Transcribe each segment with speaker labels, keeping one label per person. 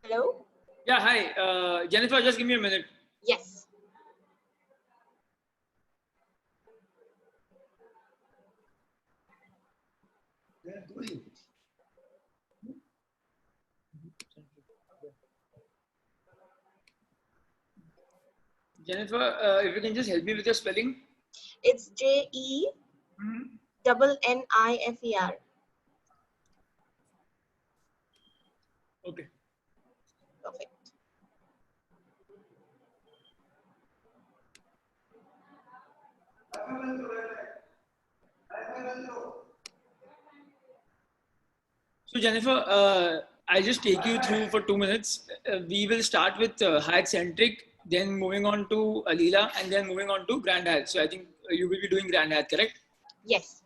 Speaker 1: Hello?
Speaker 2: Yeah, hi. Jennifer, just give me a minute.
Speaker 1: Yes.
Speaker 2: Jennifer, if you can just help me with your spelling.
Speaker 1: It's JENNIFER.
Speaker 2: Okay.
Speaker 1: Perfect.
Speaker 2: So Jennifer, I'll just take you through for 2 minutes. We will start with Hyatt Centric, then moving on to Alila, and then moving on to Grand Hyatt. So I think you will be doing Grand Hyatt, correct?
Speaker 1: Yes.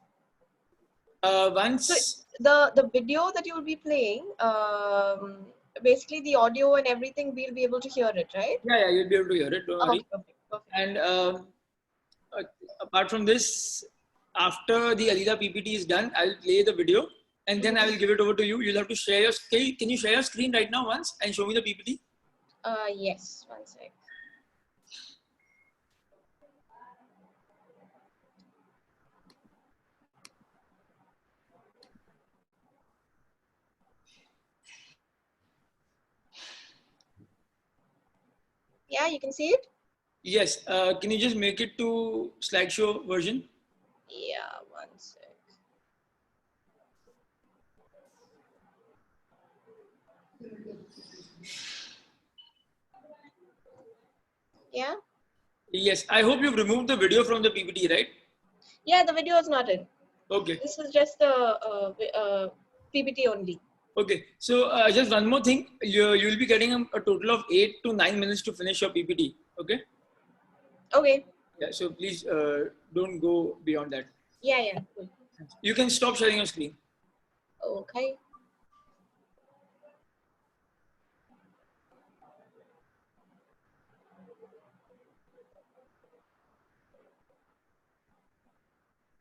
Speaker 2: Once.
Speaker 1: So the video that you will be playing, basically the audio and everything, we'll be able to hear it, right?
Speaker 2: Yeah, you'll be able to hear it. Don't worry.
Speaker 1: Okay, perfect.
Speaker 2: And apart from this, after the Alila PPT is done, I'll play the video and then I will give it over to you. You'll have to share your screen. Can you share your screen right now once and show me the PPT?
Speaker 1: Yes, one sec. Yeah, you can see it?
Speaker 2: Yes. Can you just make it to slideshow version?
Speaker 1: Yeah, one sec. Yeah?
Speaker 2: Yes. I hope you've removed the video from the PPT, right?
Speaker 1: Yeah, the video is not in.
Speaker 2: Okay.
Speaker 1: This is just the PPT only.
Speaker 2: Okay. So just one more thing. You'll be getting a total of 8 to 9 minutes to finish your PPT. Okay.
Speaker 1: Okay.
Speaker 2: Yeah. So please don't go beyond that.
Speaker 1: Yeah, cool.
Speaker 2: You can stop sharing your screen.
Speaker 1: Okay.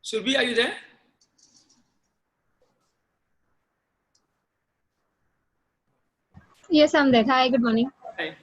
Speaker 2: Surbhi, are you there?
Speaker 3: Yes, I'm there. Hi, good morning.
Speaker 2: Hi.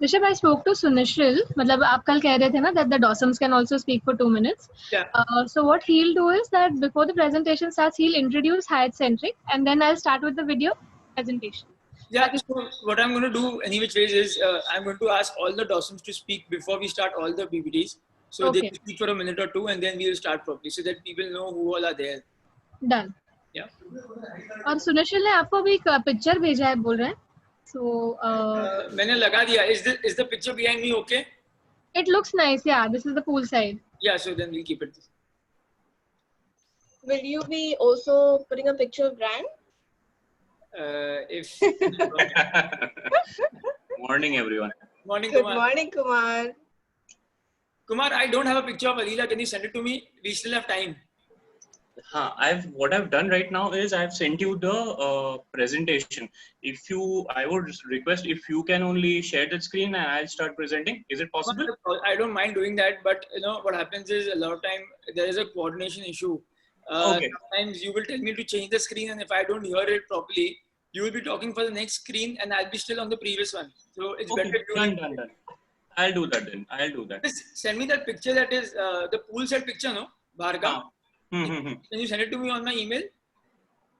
Speaker 3: Rishabh, I spoke to Sunishil. मतलब आप कल कह रहे थे ना that the Dawsons can also speak for 2 minutes.
Speaker 2: Yeah.
Speaker 3: So what he'll do is that before the presentation starts, he'll introduce Hyatt Centric, and then I'll start with the video presentation.
Speaker 2: Yeah. So what I'm going to do, any which ways, is I'm going to ask all the Dawsons to speak before we start all the PPTs. So they
Speaker 3: Okay.
Speaker 2: can speak for a minute or two, and then we'll start properly, so that people know who all are there.
Speaker 3: Done.
Speaker 2: Yeah.
Speaker 3: और सुनील ने आपको भी एक picture भेजा है बोल रहे हैं. So
Speaker 2: मैंने लगा दिया. Is the picture behind me okay?
Speaker 3: It looks nice. Yeah, this is the pool side.
Speaker 2: Yeah. So then we'll keep it.
Speaker 1: Will you be also putting a picture of Grand?
Speaker 2: If.
Speaker 4: Morning, everyone.
Speaker 2: Morning,
Speaker 1: Good
Speaker 2: Kumar.
Speaker 1: morning, Kumar.
Speaker 2: Kumar, I don't have a picture of Alila. Can you send it to me? We still have time.
Speaker 4: What I've done right now is I've sent you the presentation. I would request if you can only share the screen and I'll start presenting. Is it possible?
Speaker 2: I don't mind doing that, but you know what happens is a lot of time there is a coordination issue.
Speaker 4: Okay.
Speaker 2: Sometimes you will tell me to change the screen, and if I don't hear it properly, you will be talking for the next screen, and I'll be still on the previous one. So it's
Speaker 4: Okay,
Speaker 2: better if you
Speaker 4: done. I'll do that then. I'll do that.
Speaker 2: Just send me that picture. That is the poolside picture, no? Bharga.
Speaker 4: Can
Speaker 2: you send it to me on my email?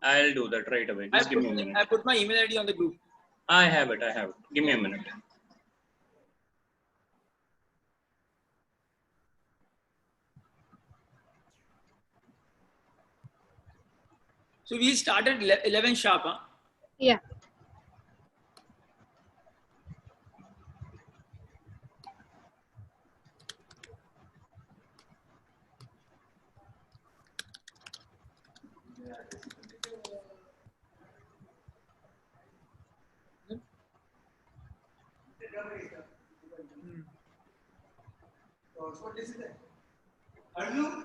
Speaker 4: I'll do that right away. Just give me a minute.
Speaker 2: I put my email ID on the group.
Speaker 4: I have it. Give me a minute.
Speaker 2: So we started 11 sharp, huh?
Speaker 3: Yeah.
Speaker 2: What is it? Are you?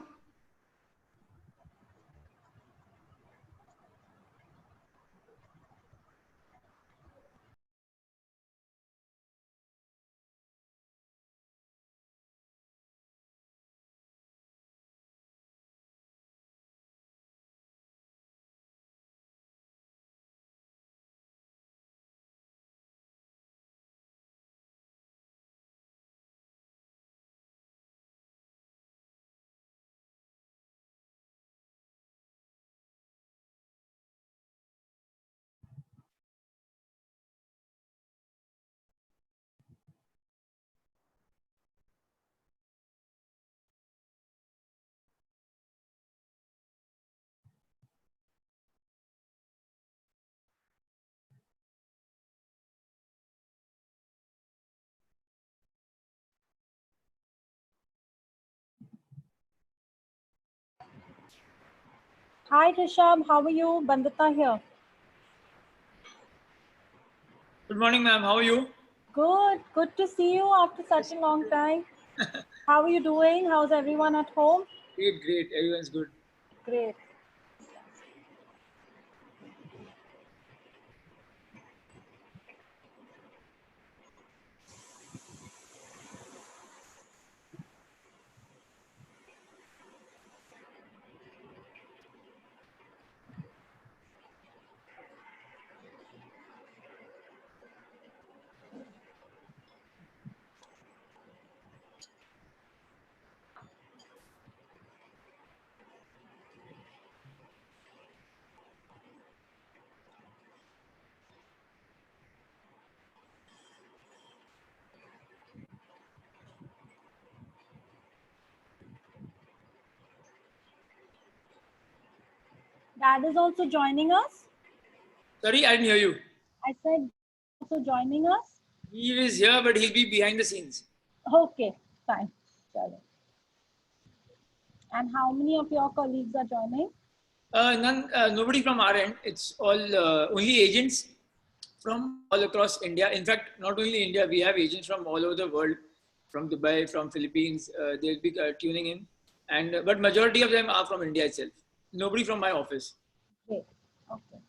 Speaker 5: Hi Rishabh, how are you? Bandita here.
Speaker 2: Good morning, ma'am. How are you?
Speaker 5: Good to see you after such a long time. How are you doing? How's everyone at home?
Speaker 2: Great. Everyone's good.
Speaker 5: Great. Dad is also joining us.
Speaker 2: Sorry, I didn't hear you.
Speaker 5: I said also joining us.
Speaker 2: He is here, but he'll be behind the scenes.
Speaker 5: Okay, fine. Chalo. And how many of your colleagues are joining?
Speaker 2: Nobody from our end. It's all only agents from all across India. In fact, not only India, we have agents from all over the world, from Dubai, from Philippines. They'll be tuning in, and but majority of them are from India itself. Nobody from my office.
Speaker 5: Great. Okay.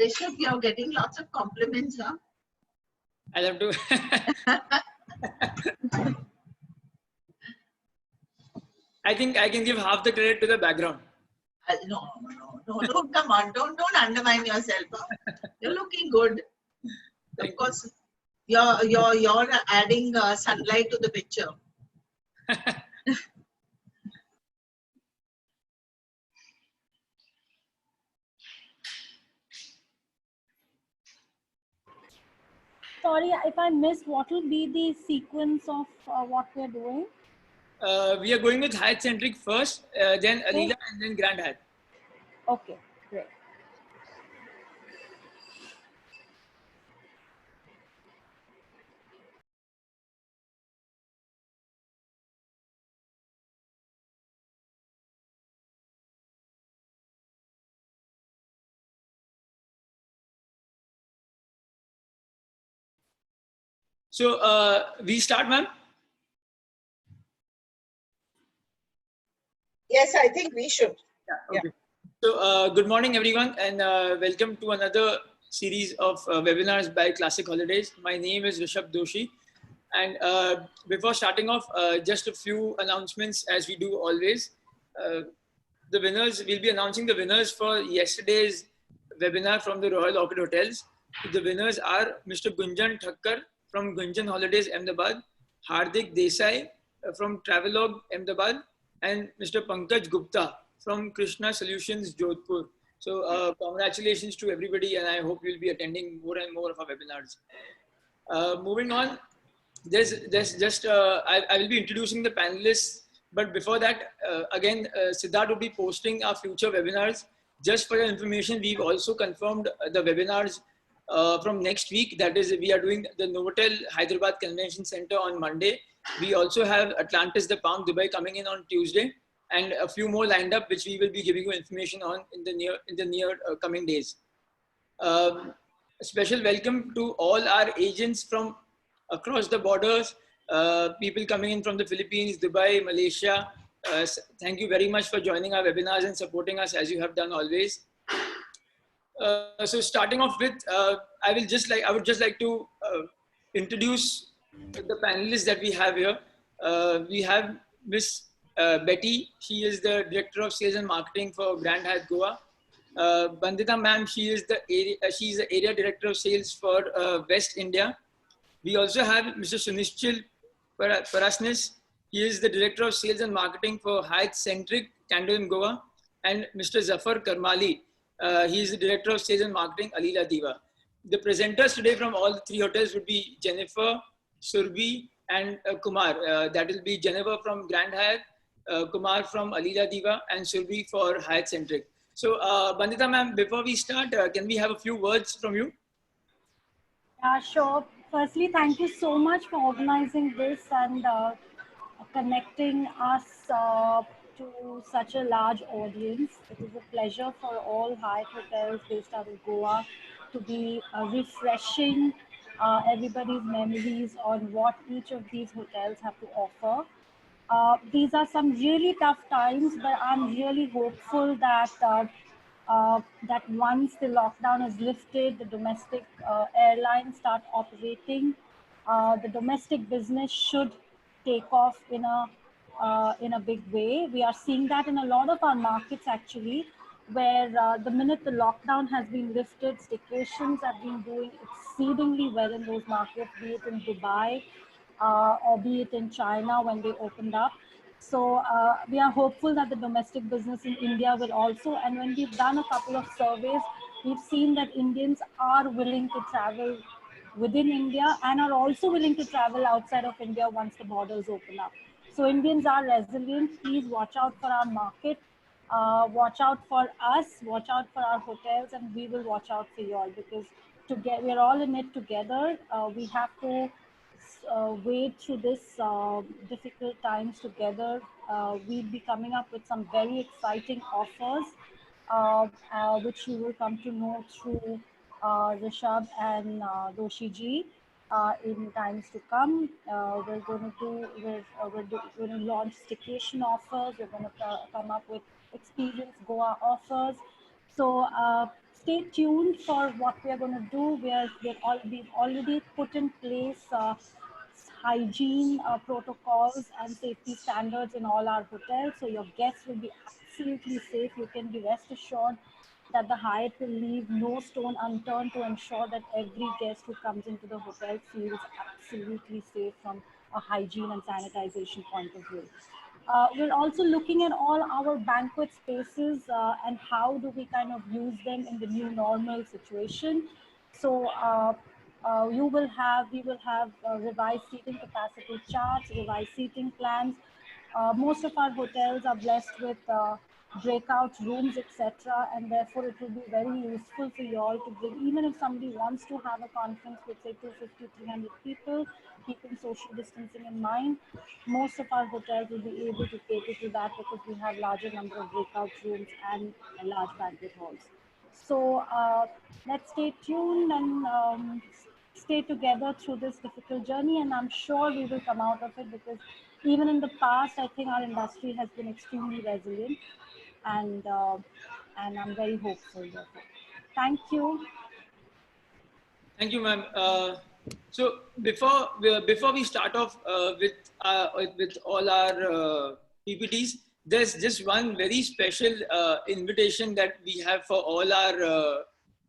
Speaker 6: Rishabh, you're getting lots of compliments, huh?
Speaker 2: I'll have to. I think I can give half the credit to the background.
Speaker 6: No, don't come on, don't undermine yourself. Huh? You're looking good. Of course, you're adding sunlight to the picture.
Speaker 5: Sorry if I missed, what will be the sequence of what we're doing?
Speaker 2: We are going with Hyatt Centric first, then Alila, and then Grand Hyatt.
Speaker 5: Okay, great.
Speaker 2: So we start, ma'am.
Speaker 6: Yes, I think we should.
Speaker 2: Yeah, okay. So good morning, everyone, and welcome to another series of webinars by Classic Holidays. My name is Rishabh Doshi. And before starting off, just a few announcements as we do always. The winners, we'll be announcing the winners for yesterday's webinar from the Royal Orchid Hotels. The winners are Mr. Gunjan Thakkar from Gunjan Holidays, Ahmedabad, Hardik Desai from Travelog, Ahmedabad, and Mr. Pankaj Gupta from Krishna Solutions, Jodhpur. So congratulations to everybody, and I hope you'll be attending more and more of our webinars. Moving on, I will be introducing the panelists, but before that, again, Siddharth will be posting our future webinars. Just for your information, we've also confirmed the webinars from next week. That is, we are doing the Novotel Hyderabad Convention Center on Monday. We also have Atlantis the Palm Dubai coming in on Tuesday, and a few more lined up, which we will be giving you information on in the near coming days. A special welcome to all our agents from across the borders, people coming in from the Philippines, Dubai, Malaysia. Thank you very much for joining our webinars and supporting us as you have done always. So starting off with, I would just like to introduce the panelists that we have here. We have Miss Betty. She is the Director of Sales and Marketing for Grand Hyatt Goa. Bandita ma'am, she's the area director of sales for West India. We also have Mr. Sunishchil Parasnis. He is the director of sales and marketing for Hyatt Centric, Candle Goa, and Mr. Zafar Karmali. He is the director of sales and marketing, Alila Diva. The presenters today from all the three hotels would be Jennifer, Surbhi, and Kumar. That will be Jennifer from Grand Hyatt, Kumar from Alila Diva, and Surbhi for Hyatt Centric. So, Bandita ma'am, before we start, can we have a few words from you?
Speaker 5: Yeah, sure. Firstly, thank you so much for organizing this and connecting us to such a large audience. It is a pleasure for all Hyatt hotels based out of Goa to be refreshing everybody's memories on what each of these hotels have to offer. These are some really tough times, but I'm really hopeful that that once the lockdown is lifted, the domestic airlines start operating, the domestic business should take off in a big way. We are seeing that in a lot of our markets actually, where the minute the lockdown has been lifted, staycations have been doing exceedingly well in those markets, be it in Dubai or be it in China when they opened up. So we are hopeful that the domestic business in India will also, and when we've done a couple of surveys, we've seen that Indians are willing to travel within India and are also willing to travel outside of India once the borders open up. So Indians are resilient. Please watch out for our market. Watch out for us, watch out for our hotels, and we will watch out for you all because we're all in it together. We have to wade through this difficult times together. We'll be coming up with some very exciting offers, which you will come to know through Rishabh and Doshi ji in times to come. We're going to launch staycation offers. We're going to come up with Experience Goa offers. So stay tuned for what we are going to do. We've already put in place hygiene protocols and safety standards in all our hotels. So your guests will be absolutely safe. You can be rest assured that the Hyatt will leave no stone unturned to ensure that every guest who comes into the hotel feels absolutely safe from a hygiene and sanitization point of view. We're also looking at all our banquet spaces and how do we kind of use them in the new normal situation. So we will have revised seating capacity charts, revised seating plans. Most of our hotels are blessed with breakout rooms, etc. And therefore, it will be very useful for you all to bring, even if somebody wants to have a conference with say 250, 300 people, keeping social distancing in mind. Most of our hotels will be able to cater to that because we have larger number of breakout rooms and large banquet halls. So let's stay tuned and stay together through this difficult journey, and I'm sure we will come out of it because even in the past, I think our industry has been extremely resilient, and I'm very hopeful. Therefore, thank you.
Speaker 2: Thank you, ma'am. So before we start off with all our PPTs, there's just one very special invitation that we have for all our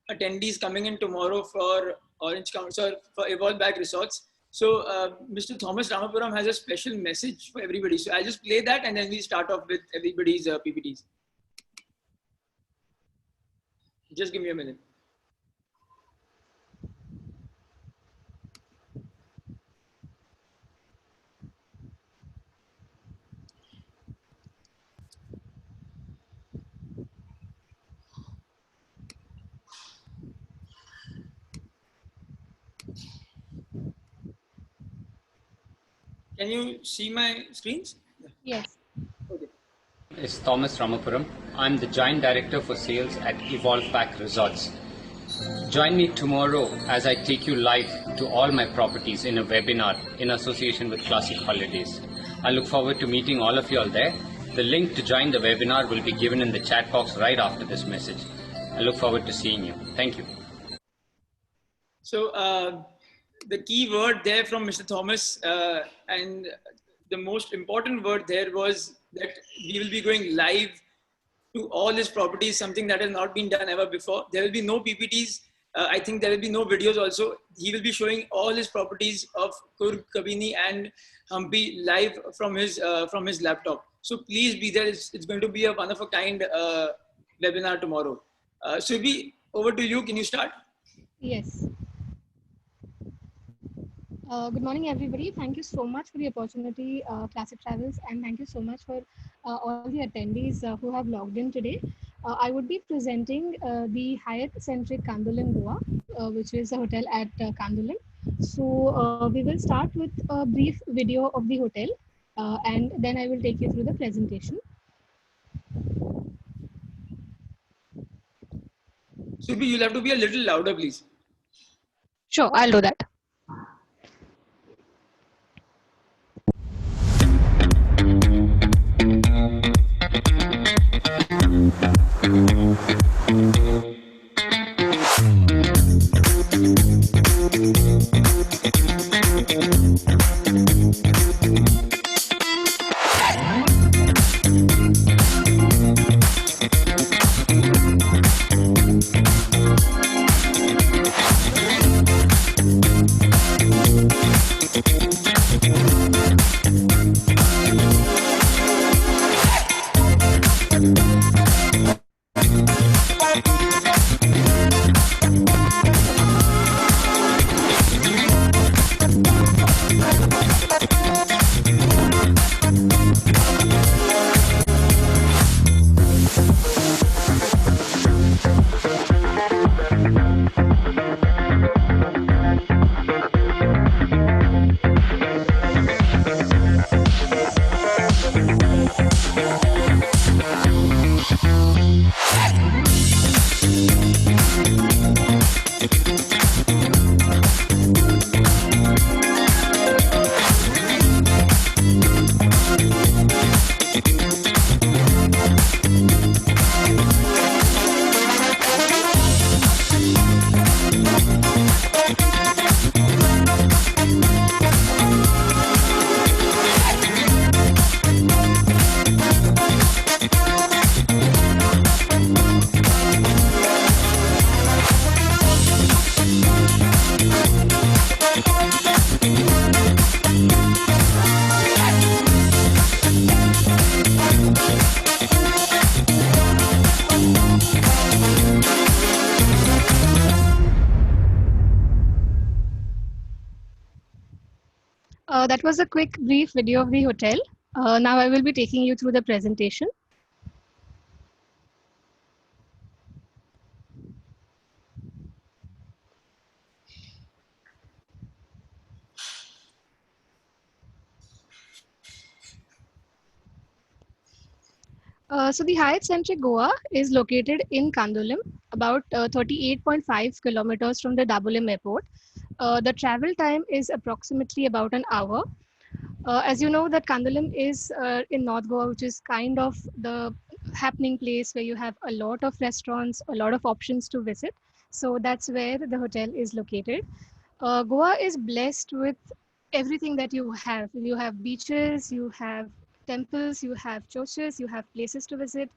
Speaker 2: attendees coming in tomorrow for Orange Council for Evolve Back Resorts. So Mr. Thomas Ramapuram has a special message for everybody. So I'll just play that and then we start off with everybody's PPTs. Just give me a minute. Can you see my screens?
Speaker 3: Yes.
Speaker 2: Okay.
Speaker 7: Is Thomas Ramapuram. I'm the Joint Director for Sales at Evolve Back Resorts. Join me tomorrow as I take you live to all my properties in a webinar in association with Classic Holidays. I look forward to meeting all of you all there. The link to join the webinar will be given in the chat box right after this message. I look forward to seeing you. Thank you.
Speaker 2: So the key word there from Mr. Thomas and the most important word there was that we will be going live to all his properties, something that has not been done ever before. There will be no PPTs. I think there will be no videos also. He will be showing all his properties of Coorg, Kabini and Hampi live from his laptop. So please be there. It's going to be a one of a kind webinar tomorrow. Surbhi, over to you. Can you start?
Speaker 3: Yes. Good morning, everybody. Thank you so much for the opportunity, Classic Travels, and thank you so much for all the attendees who have logged in today. I would be presenting the Hyatt Centric Kandolim Goa, which is a hotel at Kandolim. So we will start with a brief video of the hotel, and then I will take you through the presentation.
Speaker 2: Subi, you'll have to be a little louder, please.
Speaker 3: Sure, I'll do that. That was a quick, brief video of the hotel. Now I will be taking you through the presentation. So the Hyatt Centric Goa is located in Kandolim, about 38.5 kilometers from the Dabolim airport. The travel time is approximately about an hour. As you know, that Kandolim is in North Goa, which is kind of the happening place where you have a lot of restaurants, a lot of options to visit. So that's where the hotel is located. Goa is blessed with everything that you have. You have beaches, you have temples, you have churches, you have places to visit.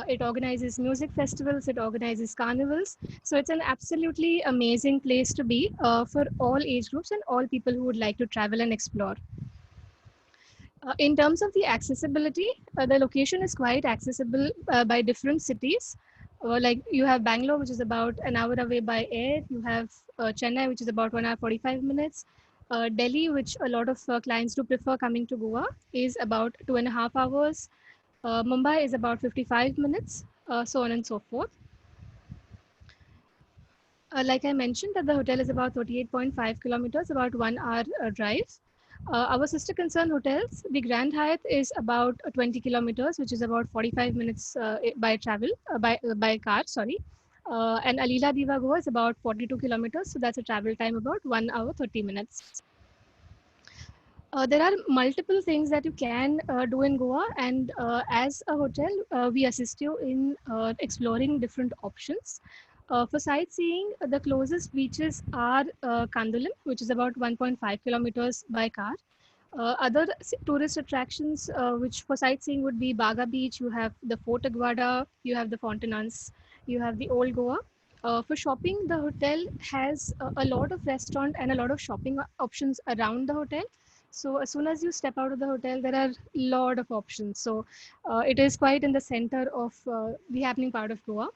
Speaker 3: It organizes music festivals, it organizes carnivals. So it's an absolutely amazing place to be for all age groups and all people who would like to travel and explore. In terms of the accessibility, the location is quite accessible by different cities. Like you have Bangalore, which is about an hour away by air. You have Chennai, which is about 1 hour 45 minutes. Delhi, which a lot of clients do prefer coming to Goa, is about 2.5 hours. Mumbai is about 55 minutes, so on and so forth. Like I mentioned, that the hotel is about 38.5 kilometers, about 1 hour drive. Our sister concern hotels, the Grand Hyatt is about 20 kilometers, which is about 45 minutes by travel, by car, sorry. And Alila Diva Goa is about 42 kilometers, so that's a travel time about 1 hour 30 minutes. There are multiple things that you can do in Goa, and as a hotel, we assist you in exploring different options. For sightseeing, the closest beaches are Kandolim, which is about 1.5 kilometers by car. Other tourist attractions, which for sightseeing would be Baga Beach, you have the Fort Aguada, you have the Fontenance, you have the Old Goa. For shopping, the hotel has a lot of restaurant and a lot of shopping options around the hotel. So as soon as you step out of the hotel, there are a lot of options. So it is quite in the center of the happening part of Goa.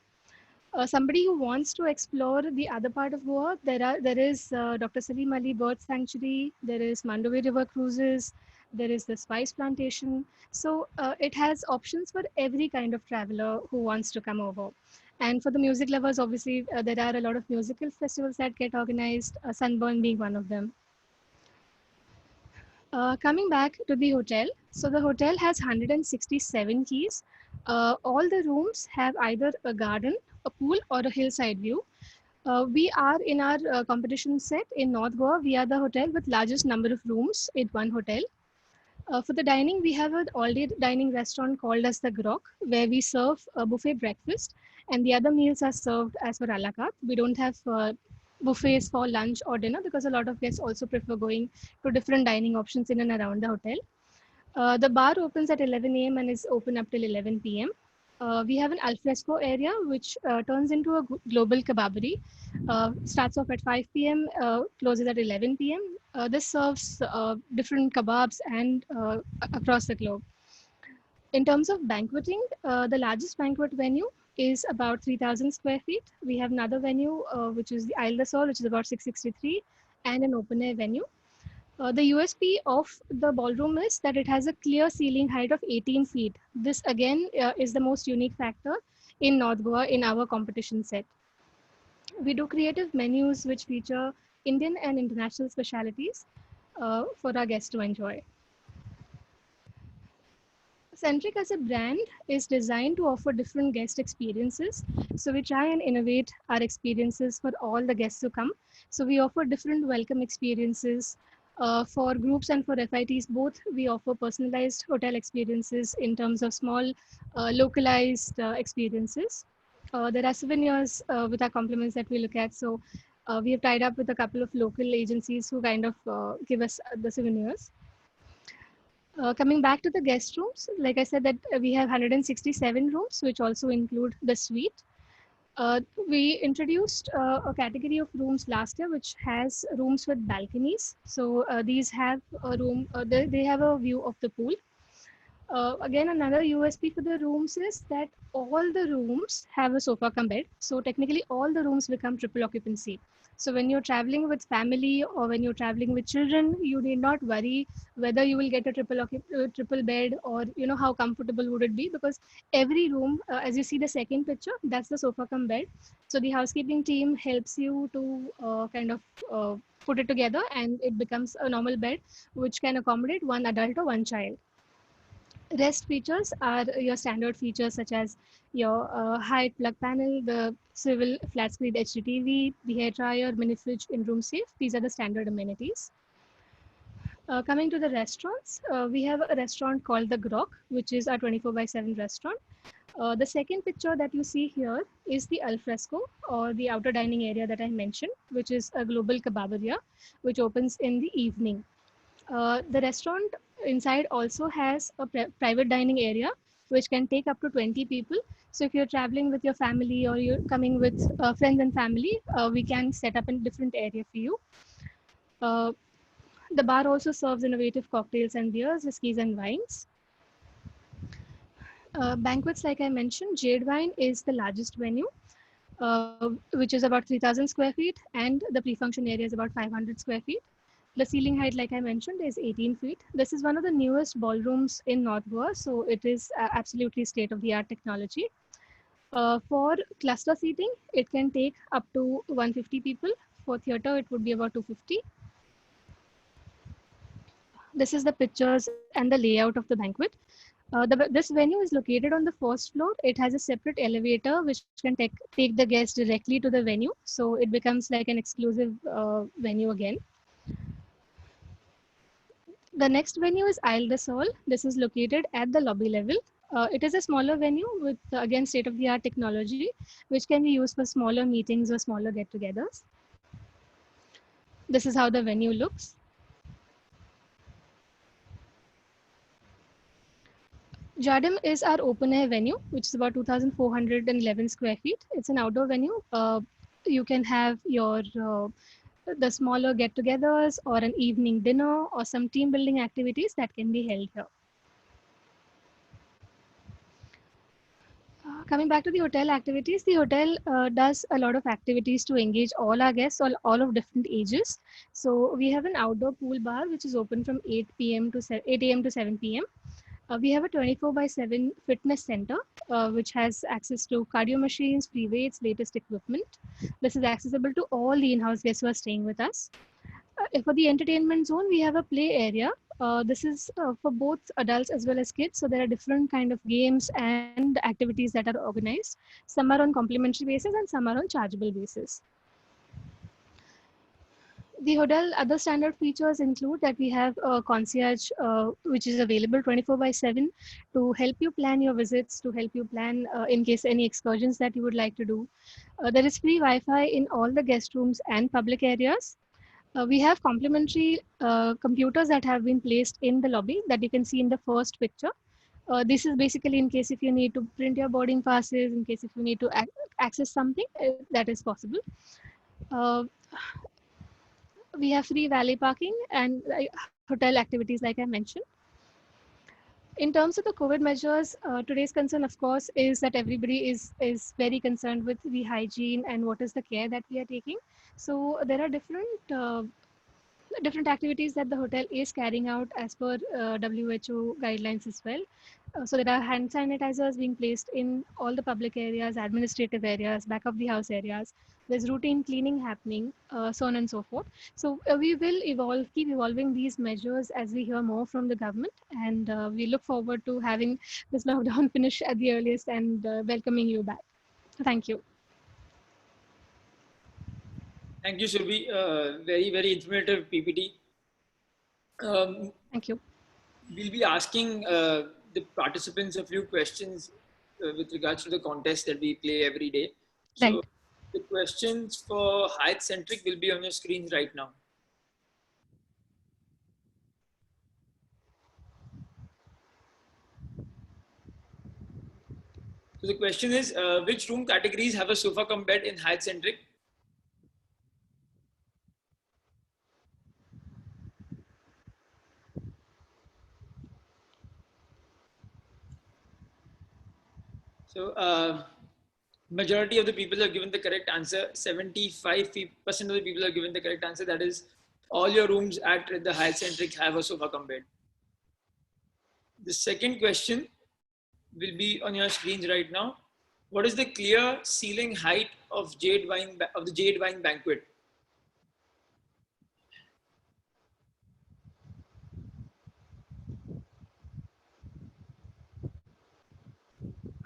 Speaker 3: Somebody who wants to explore the other part of Goa, there is Dr. Salim Ali Bird Sanctuary, there is Mandovi River Cruises, there is the spice plantation. So it has options for every kind of traveler who wants to come over. And for the music lovers, obviously, there are a lot of musical festivals that get organized, Sunburn being one of them. Coming back to the hotel, so the hotel has 167 keys. All the rooms have either a garden, a pool, or a hillside view. We are in our competition set in North Goa. We are the hotel with largest number of rooms in one hotel. For the dining, we have an all-day dining restaurant called as the Grok, where we serve a buffet breakfast, and the other meals are served as per a la carte. We don't have buffets for lunch or dinner because a lot of guests also prefer going to different dining options in and around the hotel. The bar opens at 11 a.m. and is open up till 11 p.m. We have an alfresco area which turns into a global kebabari. Starts off at 5 p.m., closes at 11 p.m. This serves different kebabs and across the globe. In terms of banqueting, the largest banquet venue is about 3,000 square feet. We have another venue, which is the Isle de Sol, which is about 663, and an open air venue. The USP of the ballroom is that it has a clear ceiling height of 18 feet. This again is the most unique factor in North Goa in our competition set. We do creative menus which feature Indian and international specialities for our guests to enjoy. Centric as a brand is designed to offer different guest experiences. So we try and innovate our experiences for all the guests who come. So we offer different welcome experiences for groups and for FITs both. We offer personalized hotel experiences in terms of small localized experiences. There are souvenirs with our compliments that we look at. So we have tied up with a couple of local agencies who kind of give us the souvenirs. Coming back to the guest rooms, like I said that we have 167 rooms, which also include the suite. We introduced a category of rooms last year, which has rooms with balconies. So these have a room, they have a view of the pool. Again, another USP for the rooms is that all the rooms have a sofa cum bed. So technically all the rooms become triple occupancy. So when you're traveling with family or when you're traveling with children, you need not worry whether you will get a triple bed or how comfortable would it be, because every room, as you see the second picture, that's the sofa cum bed. So the housekeeping team helps you to kind of put it together and it becomes a normal bed which can accommodate one adult or one child. Rest features are your standard features such as your height plug panel, the swivel flat screen HDTV, the hair dryer, mini fridge, in-room safe. These are the standard amenities. Coming to the restaurants, we have a restaurant called the Grok, which is our 24/7 restaurant. The second picture that you see here is the alfresco or the outer dining area that I mentioned, which is a global kebaberia, which opens in the evening. The restaurant inside also has a private dining area which can take up to 20 people. So if you're traveling with your family or you're coming with friends and family, we can set up a different area for you. The bar also serves innovative cocktails and beers, whiskeys and wines. Banquets, like I mentioned, Jade Wine is the largest venue, which is about 3,000 square feet, and the pre-function area is about 500 square feet. The ceiling height, like I mentioned, is 18 feet. This is one of the newest ballrooms in North Goa, so it is absolutely state-of-the-art technology. For cluster seating, it can take up to 150 people. For theater, it would be about 250. This is the pictures and the layout of the banquet. This venue is located on the first floor. It has a separate elevator which can take the guests directly to the venue. So it becomes like an exclusive venue again. The next venue is Isle de Sol. This is located at the lobby level. It is a smaller venue with, again, state-of-the-art technology, which can be used for smaller meetings or smaller get-togethers. This is how the venue looks. Jardim is our open-air venue, which is about 2,411 square feet. It's an outdoor venue. You can have your the smaller get-togethers or an evening dinner or some team building activities that can be held here. Coming back to the hotel activities, the hotel does a lot of activities to engage all our guests, all of different ages. So we have an outdoor pool bar which is open from 8 p.m. to 8 a.m. to 7 p.m. We have a 24/7 fitness center, which has access to cardio machines, free weights, latest equipment. This is accessible to all the in-house guests who are staying with us. For the entertainment zone, we have a play area. This is for both adults as well as kids. So there are different kind of games and activities that are organized. Some are on complimentary basis and some are on chargeable basis. The hotel other standard features include that we have a concierge, which is available 24/7 to help you plan your visits, to help you plan in case any excursions that you would like to do. There is free Wi-Fi in all the guest rooms and public areas. We have complimentary computers that have been placed in the lobby that you can see in the first picture. This is basically in case if you need to print your boarding passes, in case if you need to access something, that is possible. We have free valet parking and hotel activities like I mentioned. In terms of the COVID measures, today's concern, of course, is that everybody is very concerned with the hygiene and what is the care that we are taking. So there are different activities that the hotel is carrying out as per WHO guidelines as well. So there are hand sanitizers being placed in all the public areas, administrative areas, back of the house areas. There's routine cleaning happening, so on and so forth. So we will keep evolving these measures as we hear more from the government, and we look forward to having this lockdown finish at the earliest and welcoming you back. Thank you.
Speaker 2: Thank you, Surbhi. Very, very informative PPT.
Speaker 3: Thank you.
Speaker 2: We'll be asking the participants a few questions with regards to the contest that we play every day. So
Speaker 3: Right.
Speaker 2: the questions for Hyatt Centric will be on your screens right now. So the question is, which room categories have a sofa cum bed in Hyatt Centric? So majority of the people have given the correct answer. 75% of the people have given the correct answer. That is, all your rooms at the Hyatt Centric have a sofa cum bed. The second question will be on your screens right now. What is the clear ceiling height of the Jade Wine Banquet?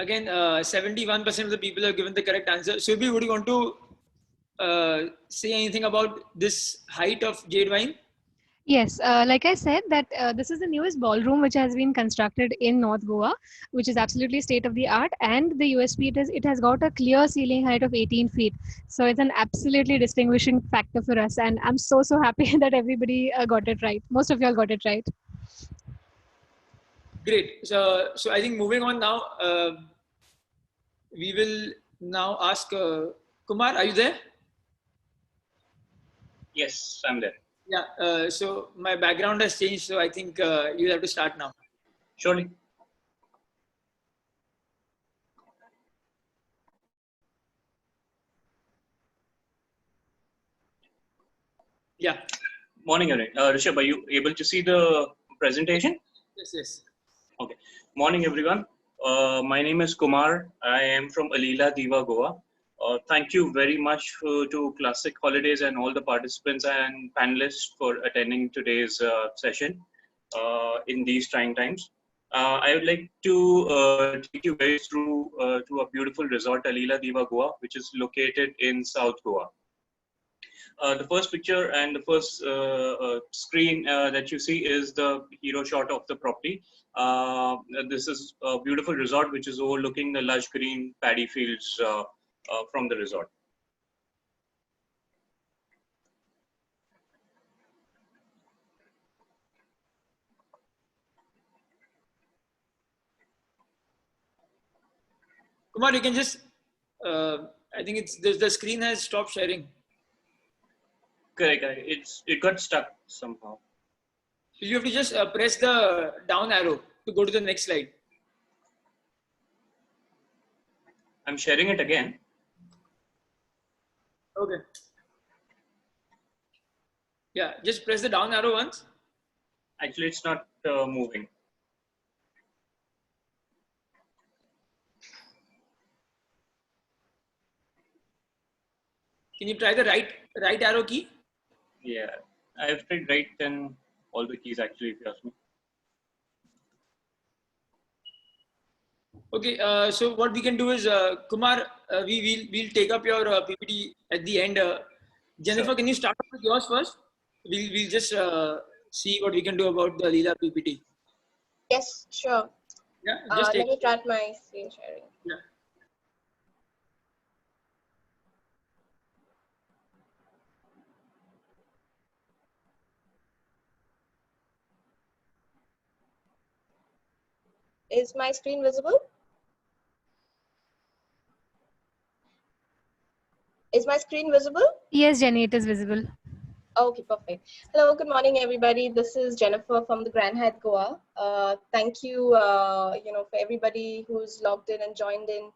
Speaker 2: Again, 71% of the people have given the correct answer. Surbhi, would you want to say anything about this height of Jade Wine?
Speaker 3: Yes, like I said, that this is the newest ballroom which has been constructed in North Goa, which is absolutely state of the art. And the USP it has got a clear ceiling height of 18 feet. So it's an absolutely distinguishing factor for us. And I'm so happy that everybody got it right. Most of you all got it right.
Speaker 2: Great. So I think moving on now, we will now ask Kumar, are you there?
Speaker 4: Yes, I'm there.
Speaker 2: Yeah. So my background has changed, so I think you'll have to start now.
Speaker 4: Surely.
Speaker 2: Yeah.
Speaker 4: Morning, Rishabh. Are you able to see the presentation?
Speaker 2: Yes.
Speaker 4: Okay. Morning, everyone. My name is Kumar. I am from Alila, Diva, Goa. Thank you very much to Classic Holidays and all the participants and panelists for attending today's session in these trying times. I would like to take you guys through to a beautiful resort, Alila, Diva, Goa, which is located in South Goa. The first picture and the first screen that you see is the hero shot of the property. This is a beautiful resort which is overlooking the lush green paddy fields from the resort.
Speaker 2: Kumar, you can just, I think the screen has stopped sharing.
Speaker 4: Correct. It got stuck somehow.
Speaker 2: So you have to just press the down arrow to go to the next slide.
Speaker 4: I'm sharing it again.
Speaker 2: Okay. Yeah, just press the down arrow once.
Speaker 4: Actually, it's not moving.
Speaker 2: Can you try the right arrow key?
Speaker 4: Yeah, I've tried right and all the keys actually, if you ask me.
Speaker 2: Okay, so what we can do is, Kumar, we'll take up your PPT at the end. Jennifer,
Speaker 4: Sure.
Speaker 2: can you start with yours first? We'll just see what we can do about the Leela PPT.
Speaker 1: Yes, sure.
Speaker 2: Yeah, just take.
Speaker 1: Let me start my screen sharing.
Speaker 2: Yeah.
Speaker 1: Is my screen visible? Is my screen visible?
Speaker 3: Yes, Jenny, it is visible.
Speaker 1: Okay, perfect. Hello, good morning, everybody. This is Jennifer from the Grand Hyatt Goa. Thank you, for everybody who's logged in and joined in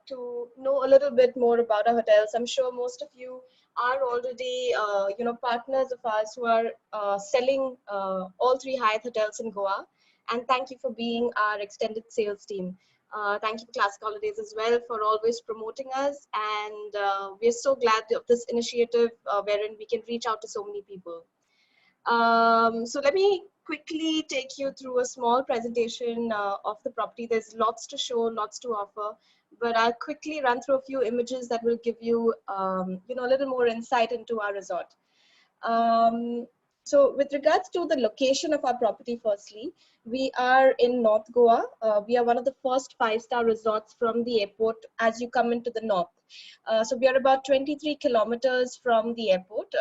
Speaker 1: to know a little bit more about our hotels. I'm sure most of you are already, partners of ours who are selling all 3 Hyatt hotels in Goa. And thank you for being our extended sales team. Thank you to Classic Holidays as well for always promoting us. And we're so glad of this initiative wherein we can reach out to so many people. So let me quickly take you through a small presentation of the property. There's lots to show, lots to offer, but I'll quickly run through a few images that will give you, a little more insight into our resort. So with regards to the location of our property, firstly, we are in North Goa. We are one of the first 5-star resorts from the airport as you come into the north. So we are about 23 kilometers from the airport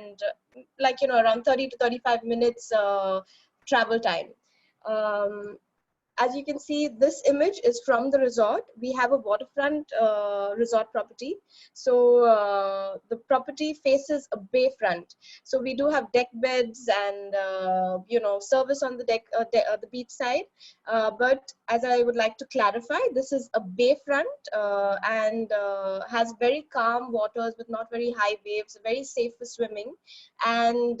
Speaker 1: and around 30 to 35 minutes travel time. As you can see, this image is from the resort. We have a waterfront resort property. So the property faces a bayfront. So we do have deck beds and, service on the deck, the beach side. But as I would like to clarify, this is a bayfront and has very calm waters with not very high waves, very safe for swimming, and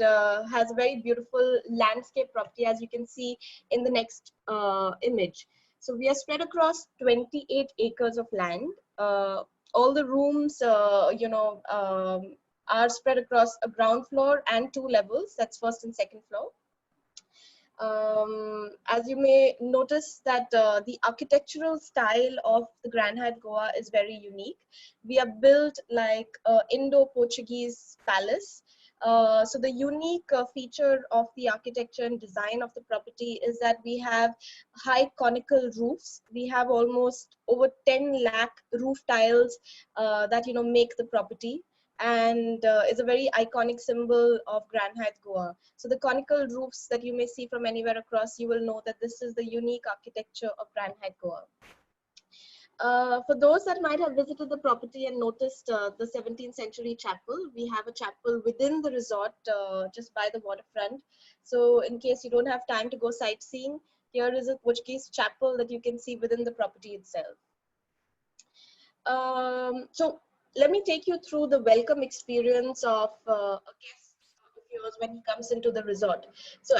Speaker 1: has a very beautiful landscape property, as you can see in the next image. So we are spread across 28 acres of land. All the rooms, are spread across a ground floor and 2 levels. That's first and second floor. As you may notice that the architectural style of the Grand Hyatt Goa is very unique. We are built like an Indo-Portuguese palace. So the unique feature of the architecture and design of the property is that we have high conical roofs. We have almost over 10 lakh roof tiles that make the property, and is a very iconic symbol of Grand Hyatt Goa. So the conical roofs that you may see from anywhere across, you will know that this is the unique architecture of Grand Hyatt Goa. For those that might have visited the property and noticed the 17th century chapel, we have a chapel within the resort just by the waterfront. So in case you don't have time to go sightseeing, here is a Portuguese chapel that you can see within the property itself. So let me take you through the welcome experience of a guest of yours when he comes into the resort. So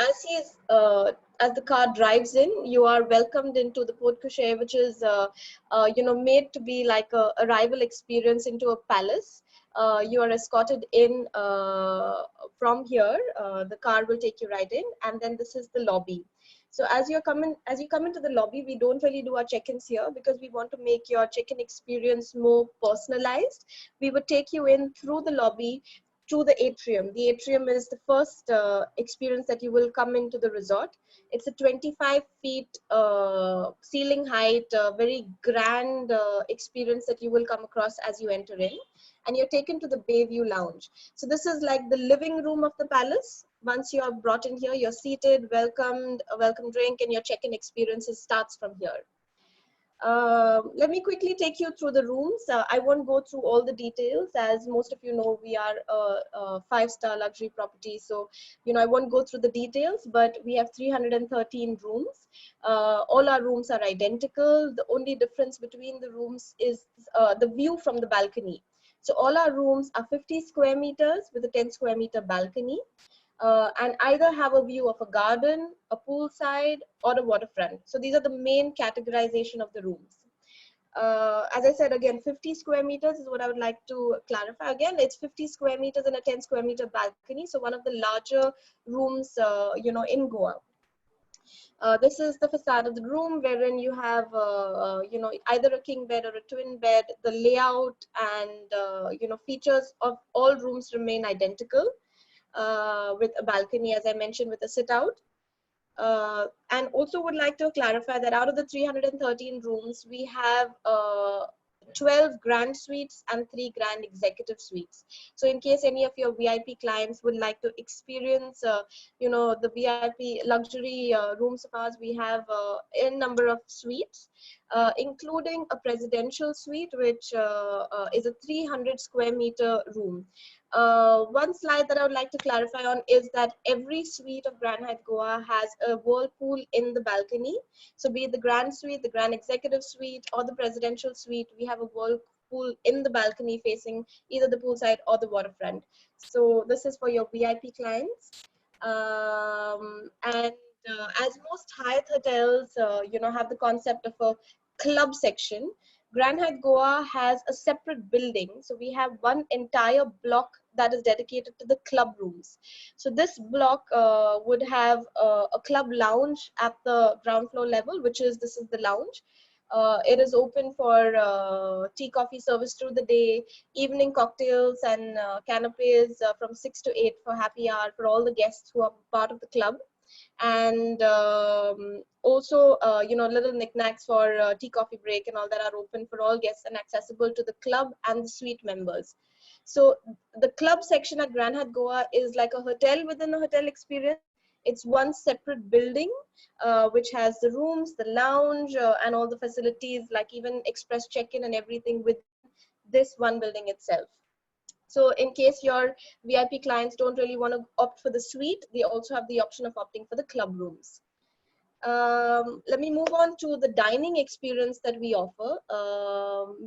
Speaker 1: as the car drives in, you are welcomed into the porte cochere, which is made to be like a arrival experience into a palace. You are escorted in from here. The car will take you right in, and then this is the lobby. So as you come into the lobby, we don't really do our check-ins here because we want to make your check-in experience more personalized. We would take you in through the lobby to the atrium. The atrium is the first experience that you will come into the resort. It's a 25 feet ceiling height, very grand experience that you will come across as you enter in. And you're taken to the Bayview Lounge. So this is like the living room of the palace. Once you are brought in here, you're seated, welcomed, a welcome drink, and your check-in experiences starts from here. Let me quickly take you through the rooms. I won't go through all the details, as most of you know we are a 5-star luxury property. So, I won't go through the details, but we have 313 rooms. All our rooms are identical. The only difference between the rooms is the view from the balcony. So all our rooms are 50 square meters with a 10 square meter balcony. And either have a view of a garden, a poolside, or a waterfront. So these are the main categorization of the rooms. As I said, again, 50 square meters is what I would like to clarify. Again, it's 50 square meters and a 10 square meter balcony. So one of the larger rooms, in Goa. This is the facade of the room, wherein you have, either a king bed or a twin bed. The layout and, features of all rooms remain identical. With a balcony, as I mentioned, with a sit out. And also would like to clarify that out of the 313 rooms, we have 12 grand suites and 3 grand executive suites. So in case any of your VIP clients would like to experience, the VIP luxury rooms of ours, we have n number of suites, including a presidential suite, which is a 300 square meter room. One slide that I would like to clarify on is that every suite of Grand Hyatt Goa has a whirlpool in the balcony. So be it the Grand Suite, the Grand Executive Suite, or the Presidential Suite, we have a whirlpool in the balcony facing either the poolside or the waterfront. So this is for your VIP clients. As most Hyatt hotels, have the concept of a club section, Grand Hyatt Goa has a separate building. So we have one entire block that is dedicated to the club rooms. So this block would have a club lounge at the ground floor level, this is the lounge. It is open for tea, coffee service through the day, evening cocktails and canapes from 6 to 8 for happy hour for all the guests who are part of the club. And also, little knickknacks for tea, coffee break and all that are open for all guests and accessible to the club and the suite members. So the club section at Grand Hyatt Goa is like a hotel within a hotel experience. It's one separate building, which has the rooms, the lounge, and all the facilities, like even express check-in and everything within this one building itself. So in case your VIP clients don't really want to opt for the suite, they also have the option of opting for the club rooms. Let me move on to the dining experience that we offer.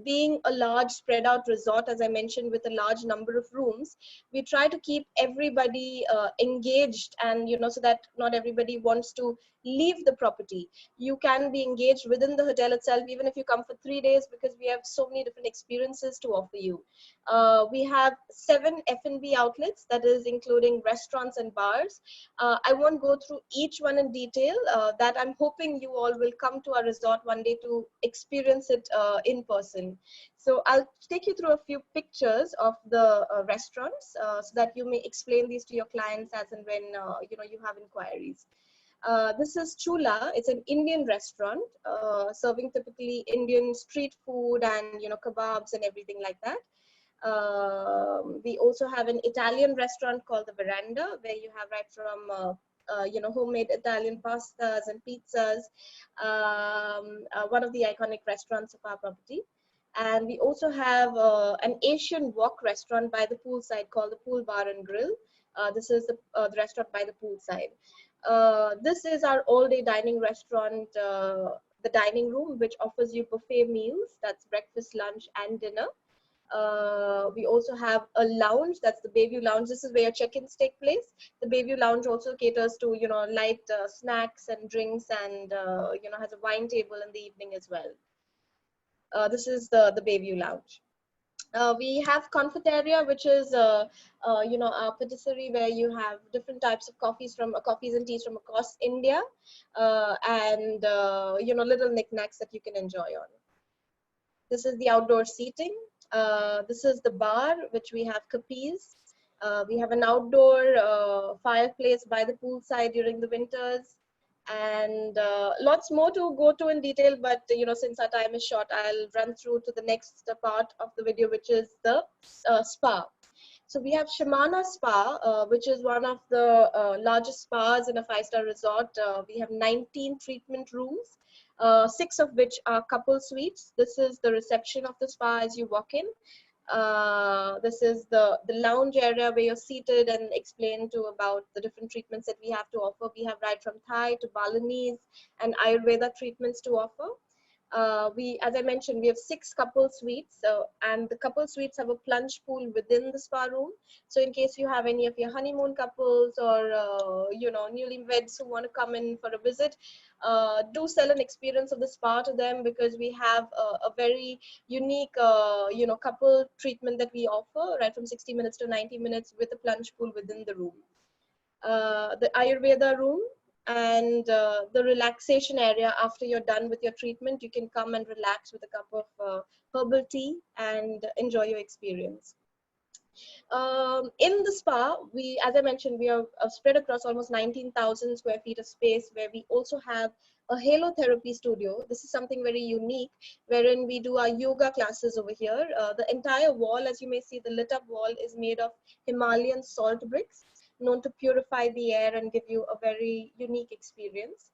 Speaker 1: Being a large spread out resort, as I mentioned, with a large number of rooms, we try to keep everybody engaged, and so that not everybody wants to leave the property. You can be engaged within the hotel itself, even if you come for 3 days, because we have so many different experiences to offer you. We have 7 F&B outlets, that is including restaurants and bars. I won't go through each one in detail. That I'm hoping you all will come to our resort one day to experience it in person. So I'll take you through a few pictures of the restaurants so that you may explain these to your clients as and when you have inquiries. This is Chula. It's an Indian restaurant serving typically Indian street food and kebabs and everything like that. We also have an Italian restaurant called the Veranda, where you have right from homemade Italian pastas and pizzas, one of the iconic restaurants of our property. And we also have an Asian wok restaurant by the poolside called the Pool Bar and Grill. This is the restaurant by the poolside. This is our all-day dining restaurant, the dining room, which offers you buffet meals. That's breakfast, lunch, and dinner. We also have a lounge, that's the Bayview Lounge. This is where your check-ins take place. The Bayview Lounge also caters to light snacks and drinks, and has a wine table in the evening as well. This is the Bayview Lounge. We have Confiteria, which is our patisserie, where you have different types of coffees and teas from across India, and little knickknacks that you can enjoy on. This is the outdoor seating. This is the bar, which we have Capiz. We have an outdoor fireplace by the poolside during the winters, and lots more to go to in detail, but since our time is short, I'll run through to the next part of the video, which is the spa. So we have Shimana Spa, which is one of the largest spas in a 5-star resort. We have 19 treatment rooms. 6 of which are couple suites. This is the reception of the spa as you walk in. This is the lounge area where you're seated and explained to about the different treatments that we have to offer. We have right from Thai to Balinese and Ayurveda treatments to offer. As I mentioned, we have 6 couple suites, and the couple suites have a plunge pool within the spa room. So in case you have any of your honeymoon couples or newlyweds who want to come in for a visit, do sell an experience of the spa to them, because we have a very unique couple treatment that we offer, right from 60 minutes to 90 minutes with a plunge pool within the room. The Ayurveda room and the relaxation area. After you're done with your treatment, you can come and relax with a cup of herbal tea and enjoy your experience. In the spa, as I mentioned, we are spread across almost 19,000 square feet of space, where we also have a halo therapy studio. This is something very unique, wherein we do our yoga classes over here. The entire wall, as you may see, the lit up wall is made of Himalayan salt bricks, known to purify the air and give you a very unique experience.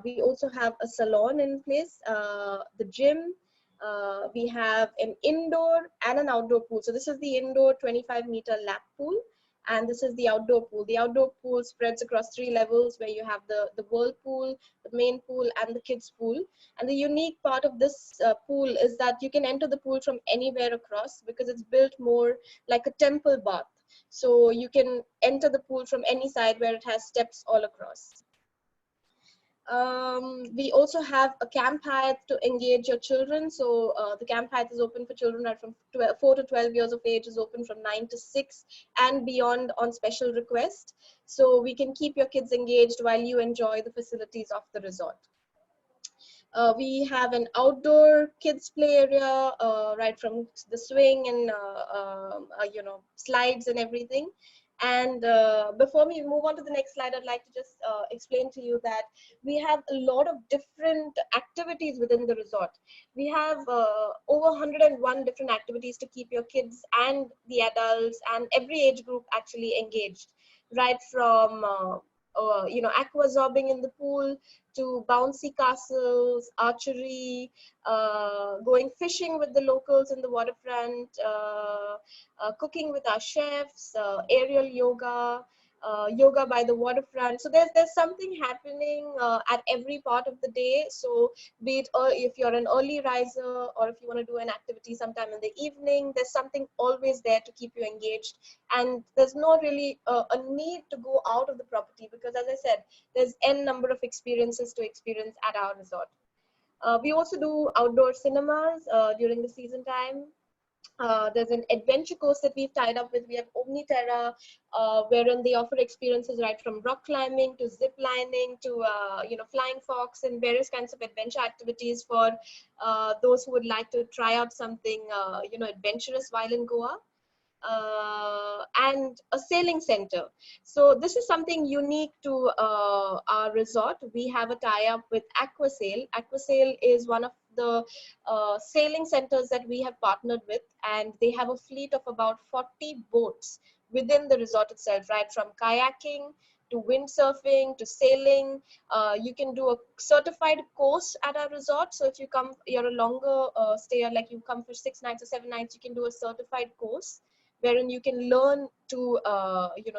Speaker 1: We also have a salon in place, the gym. We have an indoor and an outdoor pool. So this is the indoor 25-meter lap pool, and this is the outdoor pool. The outdoor pool spreads across 3 levels, where you have the whirlpool, the main pool, and the kids pool. And the unique part of this pool is that you can enter the pool from anywhere across, because it's built more like a temple bath. So you can enter the pool from any side, where it has steps all across. We also have a Camp Hyatt to engage your children. So the Camp Hyatt is open for children right from 4 to 12 years of age, is open from 9 to 6 and beyond on special request. So we can keep your kids engaged while you enjoy the facilities of the resort. We have an outdoor kids play area, right from the swing and slides and everything. And before we move on to the next slide, I'd like to just explain to you that we have a lot of different activities within the resort. We have over 101 different activities to keep your kids and the adults and every age group actually engaged, right from aqua zorbing in the pool to bouncy castles, archery, going fishing with the locals in the waterfront, cooking with our chefs, aerial yoga, yoga by the waterfront. So there's something happening at every part of the day. So be it if you're an early riser, or if you want to do an activity sometime in the evening, there's something always there to keep you engaged. And there's no really a need to go out of the property, because as I said, there's n number of experiences to experience at our resort. We also do outdoor cinemas during the season time. There's an adventure course that we've tied up with. We have Omniterra, wherein they offer experiences right from rock climbing to zip lining to flying fox and various kinds of adventure activities for those who would like to try out something adventurous while in Goa. And a sailing center. So this is something unique to our resort. We have a tie-up with Aquasail. Aquasail is one of the sailing centers that we have partnered with, and they have a fleet of about 40 boats within the resort itself, right from kayaking to windsurfing to sailing. You can do a certified course at our resort. So if you're a longer stayer, like you come for 6 nights or 7 nights, you can do a certified course wherein you can learn to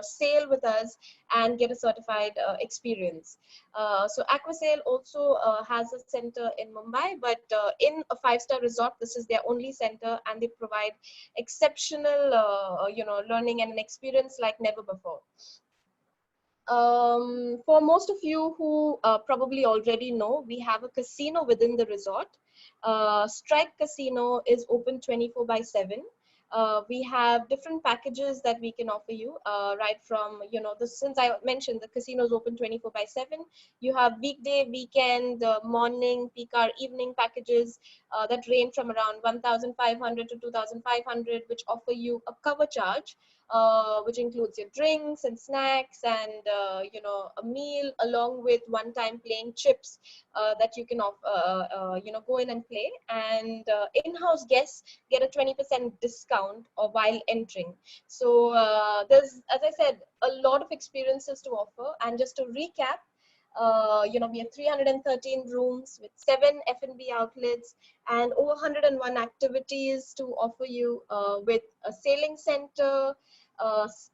Speaker 1: sail with us and get a certified experience. So Aquasail also has a center in Mumbai, but in a 5-star resort, this is their only center, and they provide exceptional learning and an experience like never before. For most of you who probably already know, we have a casino within the resort. Strike Casino is open 24/7. We have different packages that we can offer you, right from, since I mentioned the casino is open 24/7, you have weekday, weekend, morning, peak hour, evening packages that range from around 1,500 to 2,500, which offer you a cover charge, which includes your drinks and snacks and, a meal along with one-time playing chips that you can go in and play. And in-house guests get a 20% discount while entering. So there's, as I said, a lot of experiences to offer. And just to recap, We have 313 rooms with 7 F&B outlets and over 101 activities to offer you, with a sailing center,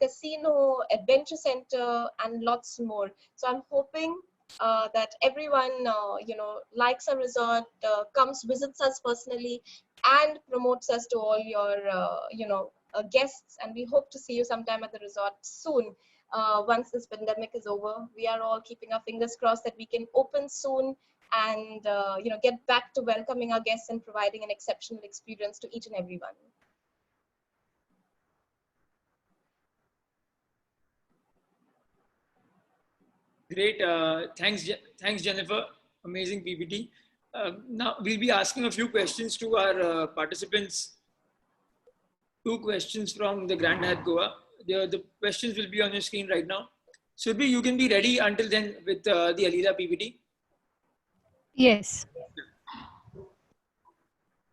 Speaker 1: casino, adventure center, and lots more. So I'm hoping that everyone, likes our resort, comes, visits us personally, and promotes us to all your, guests. And we hope to see you sometime at the resort soon. Once this pandemic is over, we are all keeping our fingers crossed that we can open soon and get back to welcoming our guests and providing an exceptional experience to each and everyone.
Speaker 2: Great. Thanks, Jennifer. Amazing PPT. Now we'll be asking a few questions to our participants. 2 questions from the Grand Hyatt Goa. The questions will be on your screen right now. Surbhi, you can be ready until then with the Alila PPT.
Speaker 3: Yes.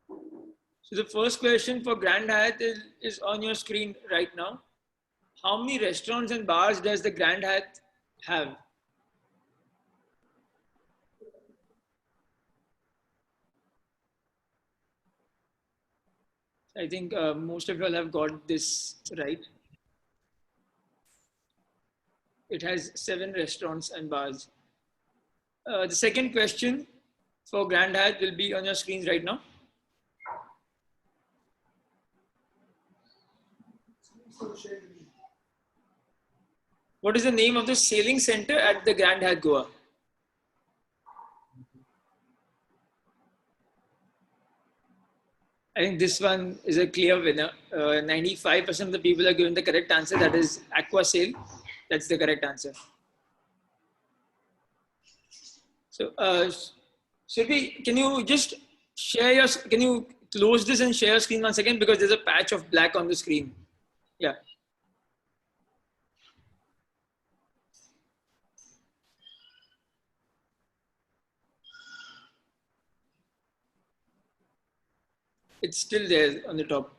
Speaker 2: So the first question for Grand Hyatt is on your screen right now. How many restaurants and bars does the Grand Hyatt have? I think most of you all have got this right. It has 7 restaurants and bars. The second question for Grand Hyatt will be on your screens right now. What is the name of the sailing center at the Grand Hyatt Goa? I think this one is a clear winner. 95% of the people are given the correct answer. That is Aqua Sail. That's the correct answer. So, Surbhi, can you just share can you close this and share your screen 1 second, because there's a patch of black on the screen. Yeah. It's still there on the top.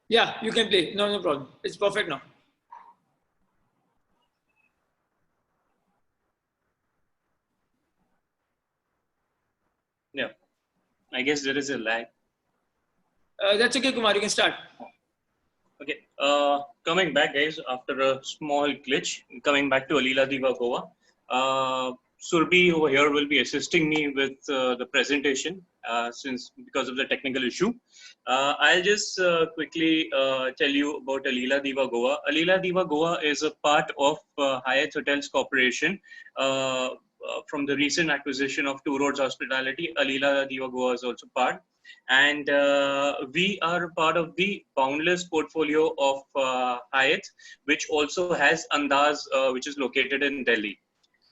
Speaker 2: Yeah, you can play. No problem. It's perfect now.
Speaker 4: Yeah, I guess there is a lag.
Speaker 2: That's okay, Kumar. You can start.
Speaker 4: Okay, coming back, guys, after a small glitch, coming back to Alila Diva Goa. Surbhi over here will be assisting me with the presentation because of the technical issue. I'll just quickly tell you about Alila Diva Goa. Alila Diva Goa is a part of Hyatt Hotels Corporation. From the recent acquisition of Two Roads Hospitality, Alila Diva Goa is also part. And we are part of the Boundless portfolio of Hyatt, which also has Andaz, which is located in Delhi.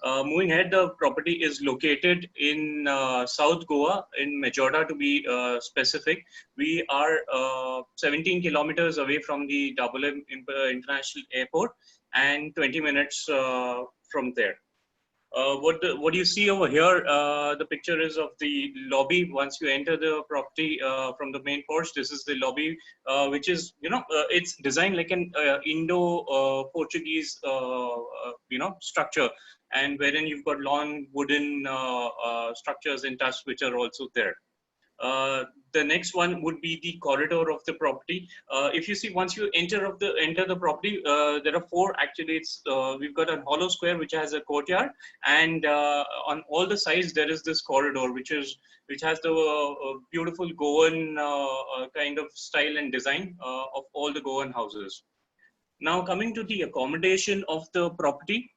Speaker 4: Moving ahead, the property is located in South Goa, in Majorda to be specific. We are 17 kilometers away from the Double M International Airport and 20 minutes from there. What you see over here, the picture is of the lobby. Once you enter the property from the main porch, this is the lobby, which is, it's designed like an Indo-Portuguese, structure, and wherein you've got long wooden structures in touch, which are also there. The next one would be the corridor of the property. If you see, once you enter the property, there are 4 actually. We've got a hollow square which has a courtyard, and on all the sides there is this corridor which has the beautiful Goan kind of style and design of all the Goan houses. Now coming to the accommodation of the property.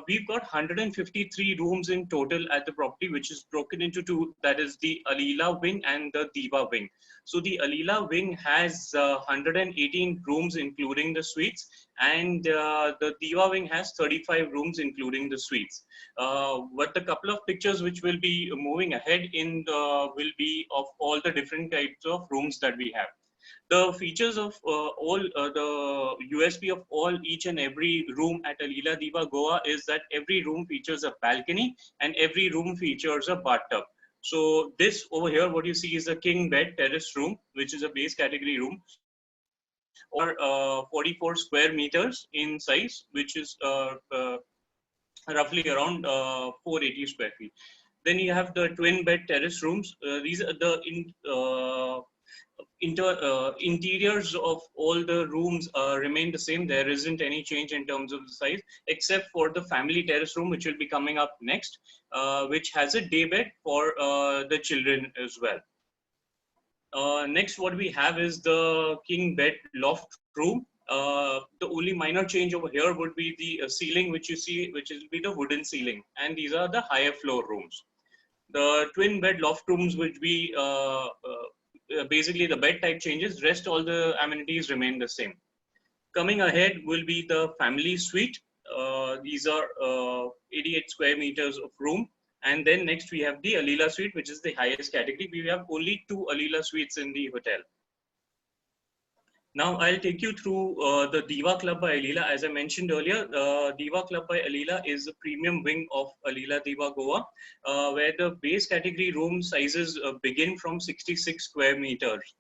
Speaker 4: We've got 153 rooms in total at the property, which is broken into 2. That is the Alila wing and the Diva wing. So the Alila wing has 118 rooms, including the suites, and the Diva wing has 35 rooms, including the suites. But the couple of pictures which will be moving ahead will be of all the different types of rooms that we have. The features of the USP of each and every room at Alila Diva Goa is that every room features a balcony and every room features a bathtub. So this over here, what you see is a king bed terrace room, which is a base category room. or 44 square meters in size, which is roughly around 480 square feet. Then you have the twin bed terrace rooms. These are the interiors of all the rooms remain the same. There isn't any change in terms of the size, except for the family terrace room, which will be coming up next, which has a day bed for the children as well. Next, what we have is the king bed loft room. The only minor change over here would be the ceiling, which you see, which will be the wooden ceiling. And these are the higher floor rooms. The twin bed loft rooms would be basically the bed type changes. Rest all the amenities remain the same. Coming ahead will be the family suite. These are 88 square meters of room. And then next we have the Alila suite, which is the highest category. We have only 2 Alila suites in the hotel. Now I'll take you through the Diva Club by Alila. As I mentioned earlier, Diva Club by Alila is a premium wing of Alila Diva Goa, where the base category room sizes begin from 66 square meters.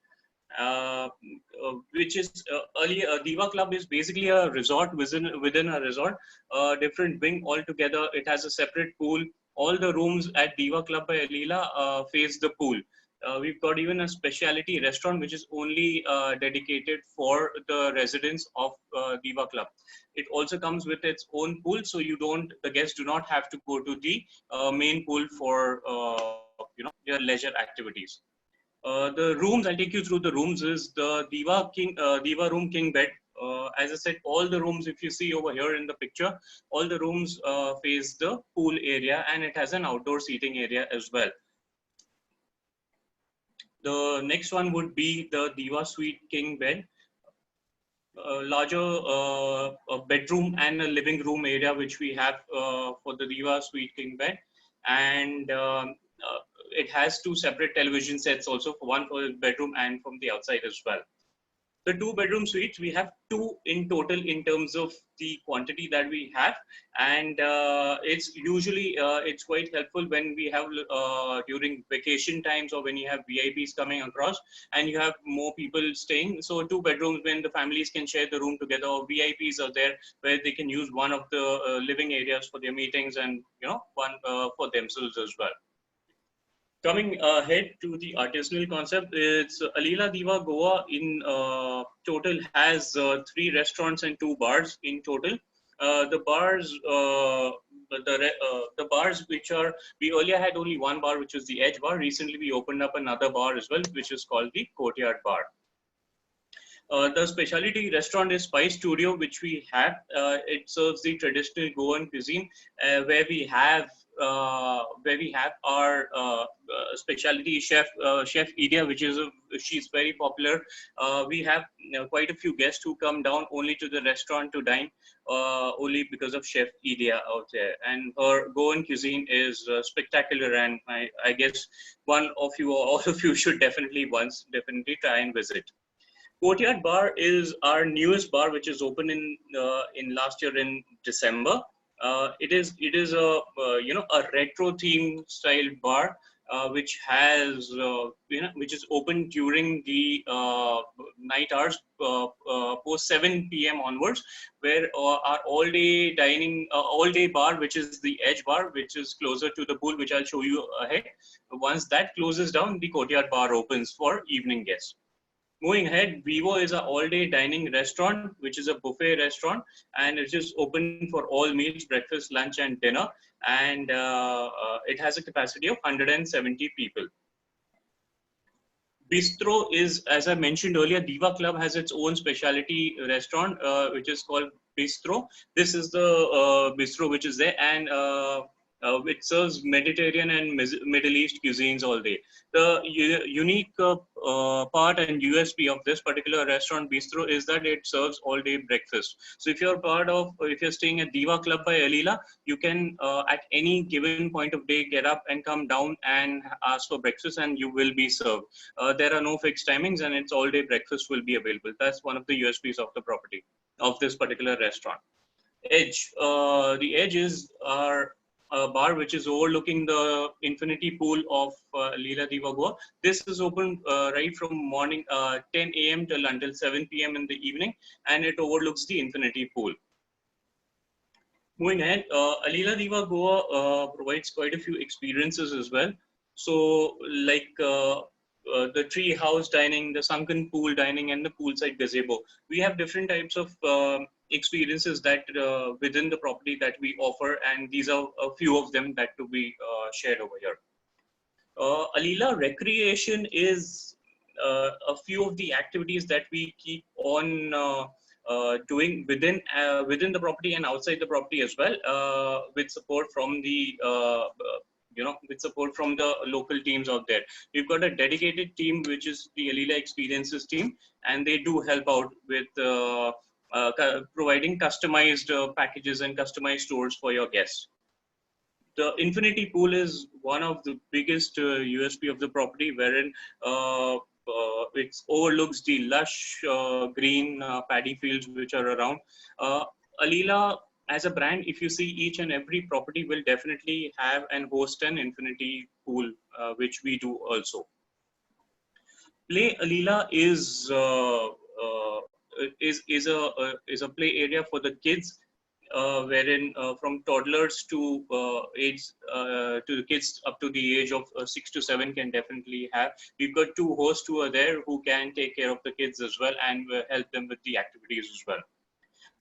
Speaker 4: Which is earlier Diva Club is basically a resort within a resort, different wing altogether. It has a separate pool. All the rooms at Diva Club by Alila face the pool. We've got even a specialty restaurant which is only dedicated for the residents of Diva Club. It also comes with its own pool, so the guests do not have to go to the main pool for their leisure activities. The rooms, I'll take you through the rooms, is the Diva Room King Bed. As I said, all the rooms, if you see over here in the picture, all the rooms face the pool area, and it has an outdoor seating area as well. The next one would be the Diva Suite King Bed. A larger bedroom and a living room area, which we have for the Diva Suite King Bed. And it has 2 separate television sets also, one for the bedroom and from the outside as well. The 2 bedroom suites, we have 2 in total in terms of the quantity that we have. And it's usually, it's quite helpful when we have during vacation times or when you have VIPs coming across and you have more people staying. So 2 bedrooms when the families can share the room together, or VIPs are there where they can use one of the living areas for their meetings and, one for themselves as well. Coming ahead to the artisanal concept, it's Alila Diva Goa in total has 3 restaurants and 2 bars in total. The bars which are, we earlier had only 1 bar, which was the Edge Bar. Recently, we opened up another bar as well, which is called the Courtyard Bar. The specialty restaurant is Spice Studio, which we have. It serves the traditional Goan cuisine, where we have our specialty chef, Chef Idia, which is she's very popular. We have quite a few guests who come down only to the restaurant to dine, only because of Chef Idia out there. And her Goan cuisine is spectacular, and I guess one of you or all of you should definitely try and visit. Courtyard Bar is our newest bar, which is open in last year in December. It is a a retro theme style bar, which has which is open during the night hours post 7 p.m. onwards, where our all day bar, which is the Edge Bar, which is closer to the pool, which I'll show you ahead. Once that closes down, the Courtyard Bar opens for evening guests. Moving ahead, Vivo is an all-day dining restaurant, which is a buffet restaurant, and it is open for all meals, breakfast, lunch, and dinner. And it has a capacity of 170 people. Bistro is, as I mentioned earlier, Diva Club has its own specialty restaurant, which is called Bistro. This is the bistro which is there, and it serves Mediterranean and Middle East cuisines all day. The unique part and USP of this particular restaurant Bistro is that it serves all day breakfast. So if you're staying at Diva Club by Alila, you can at any given point of day get up and come down and ask for breakfast, and you will be served. There are no fixed timings, and it's all day breakfast will be available. That's one of the USPs of the property of this particular restaurant. Edge, the Edge is our bar which is overlooking the infinity pool of Leela Diva Goa. This is open right from morning 10 a.m. till until 7 p.m. in the evening, and it overlooks the infinity pool. Moving ahead, Leela Diva Goa provides quite a few experiences as well. So like the tree house dining, the sunken pool dining, and the poolside gazebo. We have different types of experiences that within the property that we offer, and these are a few of them that to be shared over here. Leela Recreation is a few of the activities that we keep on doing within the property and outside the property as well, with support from the with support from the local teams out there. We've got a dedicated team which is the Leela Experiences team, and they do help out with providing customized packages and customized tours for your guests. The infinity pool is one of the biggest USP of the property, wherein it overlooks the lush green paddy fields which are around. Leela, as a brand, if you see, each and every property will definitely have and host an infinity pool, which we do also. Play Leela is a play area for the kids, wherein from toddlers to the kids up to the age of 6 to 7 can definitely have. We've got 2 hosts who are there who can take care of the kids as well and help them with the activities as well.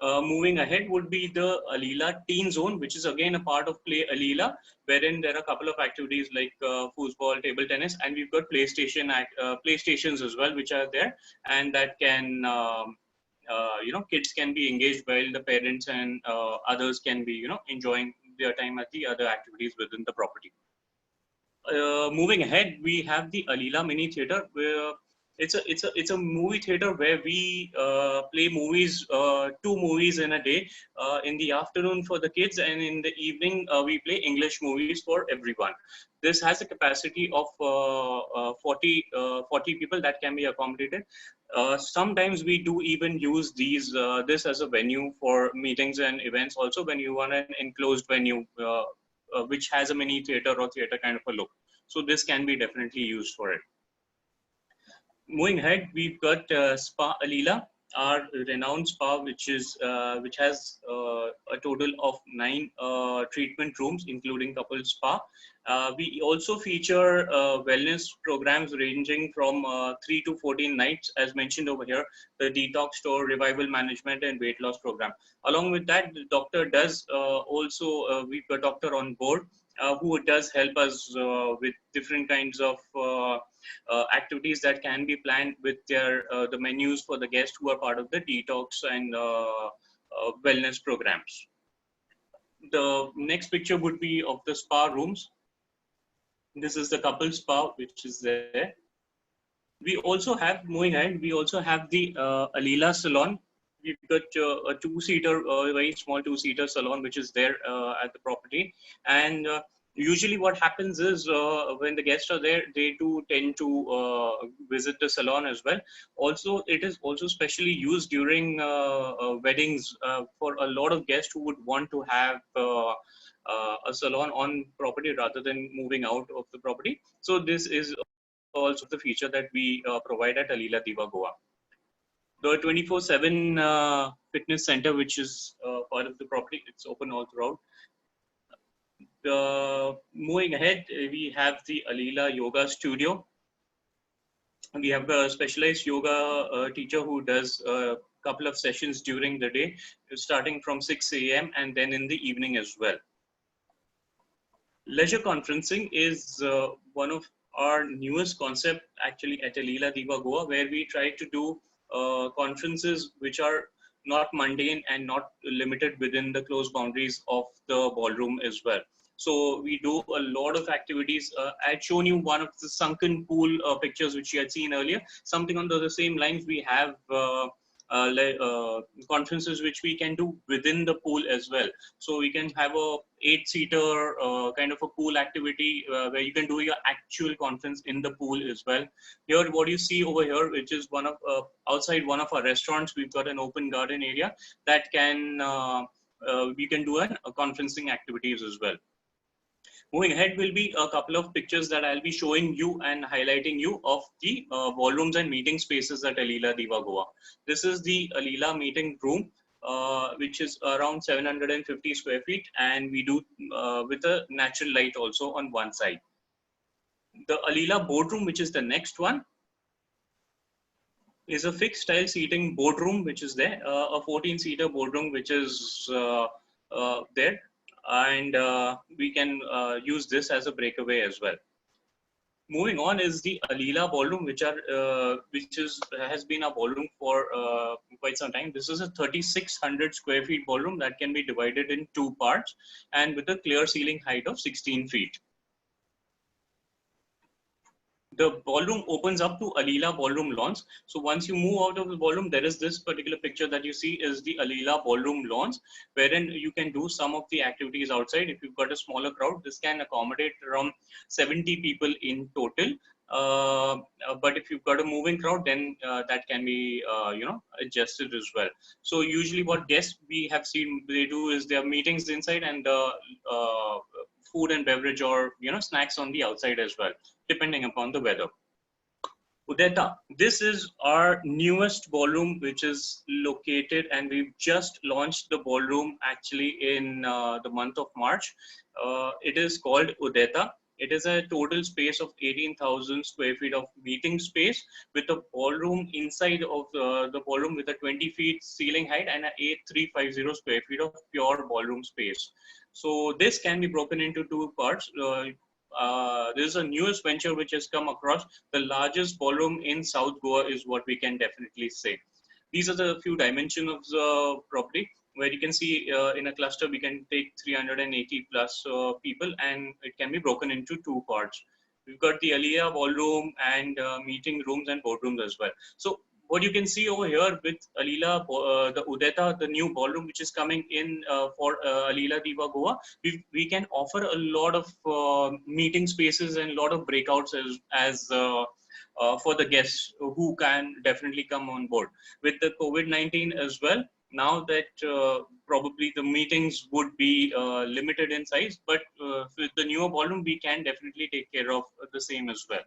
Speaker 4: Moving ahead would be the Leela Teen Zone, which is again a part of Play Leela, wherein there are a couple of activities like foosball, table tennis, and we've got PlayStations as well, which are there, and that can kids can be engaged while the parents and others can be enjoying their time at the other activities within the property. Moving ahead, we have the Leela Mini Theatre, where it's a movie theater where we play movies, 2 movies in a day. In the afternoon for the kids, and in the evening we play English movies for everyone. This has a capacity of 40 people that can be accommodated. Sometimes we do even use this as a venue for meetings and events also, when you want an enclosed venue which has a mini theater or theater kind of a look. So this can be definitely used for it. Moving ahead, we've got Spa Leela, our renowned spa, which has a total of 9 treatment rooms, including couple spa. We also feature wellness programs ranging from 3 to 14 nights, as mentioned over here, the detox store, revival management, and weight loss program. Along with that, the doctor does we've got doctor on board who does help us with different kinds of activities that can be planned with the menus for the guests who are part of the detox and wellness programs. The next picture would be of the spa rooms. This is the couple spa which is there. We also have, moving ahead, we also have the Leela Salon. We've got a 2-seater, very small 2-seater salon which is there at the property. And usually what happens is when the guests are there, they do tend to visit the salon as well. Also, it is also specially used during weddings for a lot of guests who would want to have a salon on property rather than moving out of the property. So this is also the feature that we provide at Leela Diva Goa. The 24/7 fitness center, which is part of the property, it's open all throughout. Moving ahead, we have the Leela Yoga Studio. We have a specialized yoga teacher who does a couple of sessions during the day, starting from 6 a.m. and then in the evening as well. Leisure conferencing is one of our newest concept actually at Leela Diva Goa, where we try to do conferences which are not mundane and not limited within the closed boundaries of the ballroom as well. So we do a lot of activities. I had shown you one of the sunken pool pictures which you had seen earlier. Something on the same lines, we have conferences which we can do within the pool as well. So we can have a 8-seater kind of a pool activity where you can do your actual conference in the pool as well. Here, what you see over here, which is one of outside one of our restaurants, we've got an open garden area that can we can do a conferencing activities as well. Moving ahead will be a couple of pictures that I'll be showing you and highlighting you of the ballrooms and meeting spaces at Alila Diva Goa. This is the Alila meeting room, which is around 750 square feet, and we do with a natural light also on one side. The Alila boardroom, which is the next one, is a fixed style seating boardroom, which is there, a 14-seater boardroom, which is there. And we can use this as a breakaway as well. Moving on is the Alila ballroom, which has been a ballroom for quite some time. This is a 3,600 square feet ballroom that can be divided in 2 parts and with a clear ceiling height of 16 feet. The ballroom opens up to Alila ballroom lawns. So once you move out of the ballroom, there is this particular picture that you see is the Alila ballroom lawns, wherein you can do some of the activities outside. If you've got a smaller crowd, this can accommodate around 70 people in total. But if you've got a moving crowd, then that can be adjusted as well. So usually what guests we have seen they do is their meetings inside and food and beverage or snacks on the outside as well, depending upon the weather. Udeta, this is our newest ballroom, which is located, and we've just launched the ballroom actually in the month of March. It is called Udeta. It is a total space of 18,000 square feet of meeting space with a ballroom inside of the ballroom with a 20 feet ceiling height and an 8,350 square feet of pure ballroom space. So this can be broken into 2 parts. This is a newest venture which has come across. The largest ballroom in South Goa is what we can definitely say. These are the few dimensions of the property, where you can see in a cluster we can take 380 plus people, and it can be broken into 2 parts. We've got the Alila ballroom and meeting rooms and boardrooms as well. So what you can see over here with Alila, the Udeta, the new ballroom which is coming in for Alila Diva Goa, we can offer a lot of meeting spaces and a lot of breakouts as for the guests who can definitely come on board. With the COVID-19 as well, now that probably the meetings would be limited in size, but with the newer ballroom, we can definitely take care of the same as well.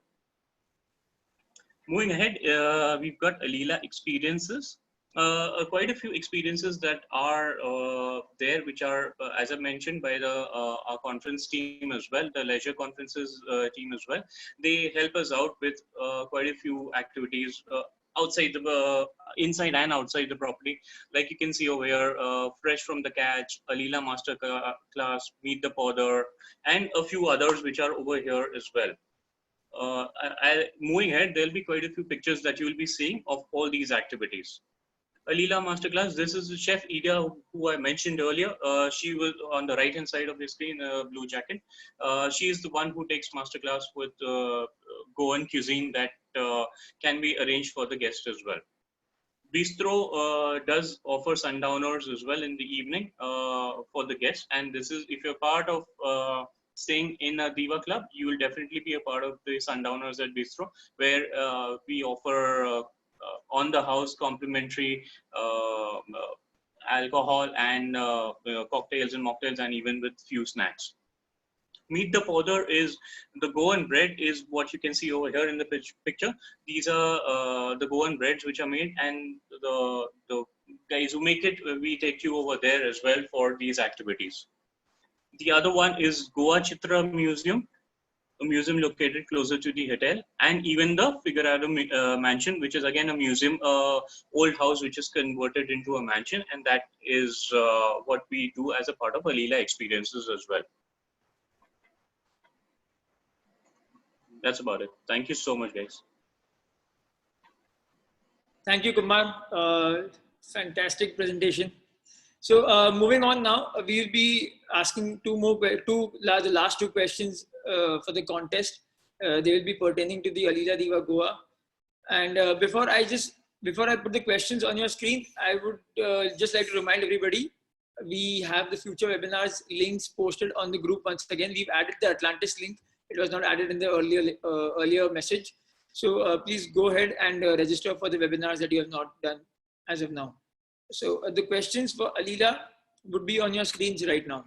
Speaker 4: Moving ahead, we've got Alila experiences. Quite a few experiences that are there, which are, as I mentioned, by our conference team as well, the leisure conferences team as well. They help us out with quite a few activities outside the inside and outside the property. Like you can see over here, Fresh from the Catch, Alila Master Class, Meet the Powder, and a few others which are over here as well. Moving ahead, there'll be quite a few pictures that you will be seeing of all these activities. Alila Masterclass, this is the chef Ida, who I mentioned earlier. She was on the right hand side of the screen, blue jacket. She is the one who takes masterclass with Goan cuisine that can be arranged for the guests as well. Bistro does offer sundowners as well in the evening for the guests, and this is if you're part of staying in a Diva Club, you will definitely be a part of the Sundowners at Bistro, where we offer on the house complimentary alcohol and cocktails and mocktails, and even with few snacks. Meet the Powder is the Goan bread is what you can see over here in the picture. These are the Goan breads which are made, and the guys who make it, we take you over there as well for these activities. The other one is Goa Chitra Museum, a museum located closer to the hotel, and even the Figueroa Mansion, which is again a museum, old house which is converted into a mansion, and that is what we do as a part of Alila experiences as well. That's about it. Thank you so much, guys.
Speaker 2: Thank you, Kumar. Fantastic presentation. So moving on now, we'll be asking the last 2 questions for the contest. They will be pertaining to the Alila Diva Goa. And before I put the questions on your screen, I would just like to remind everybody, we have the future webinars links posted on the group once again. We've added the Atlantis link. It was not added in the earlier message. So please go ahead and register for the webinars that you have not done as of now. So the questions for Alila would be on your screens right now.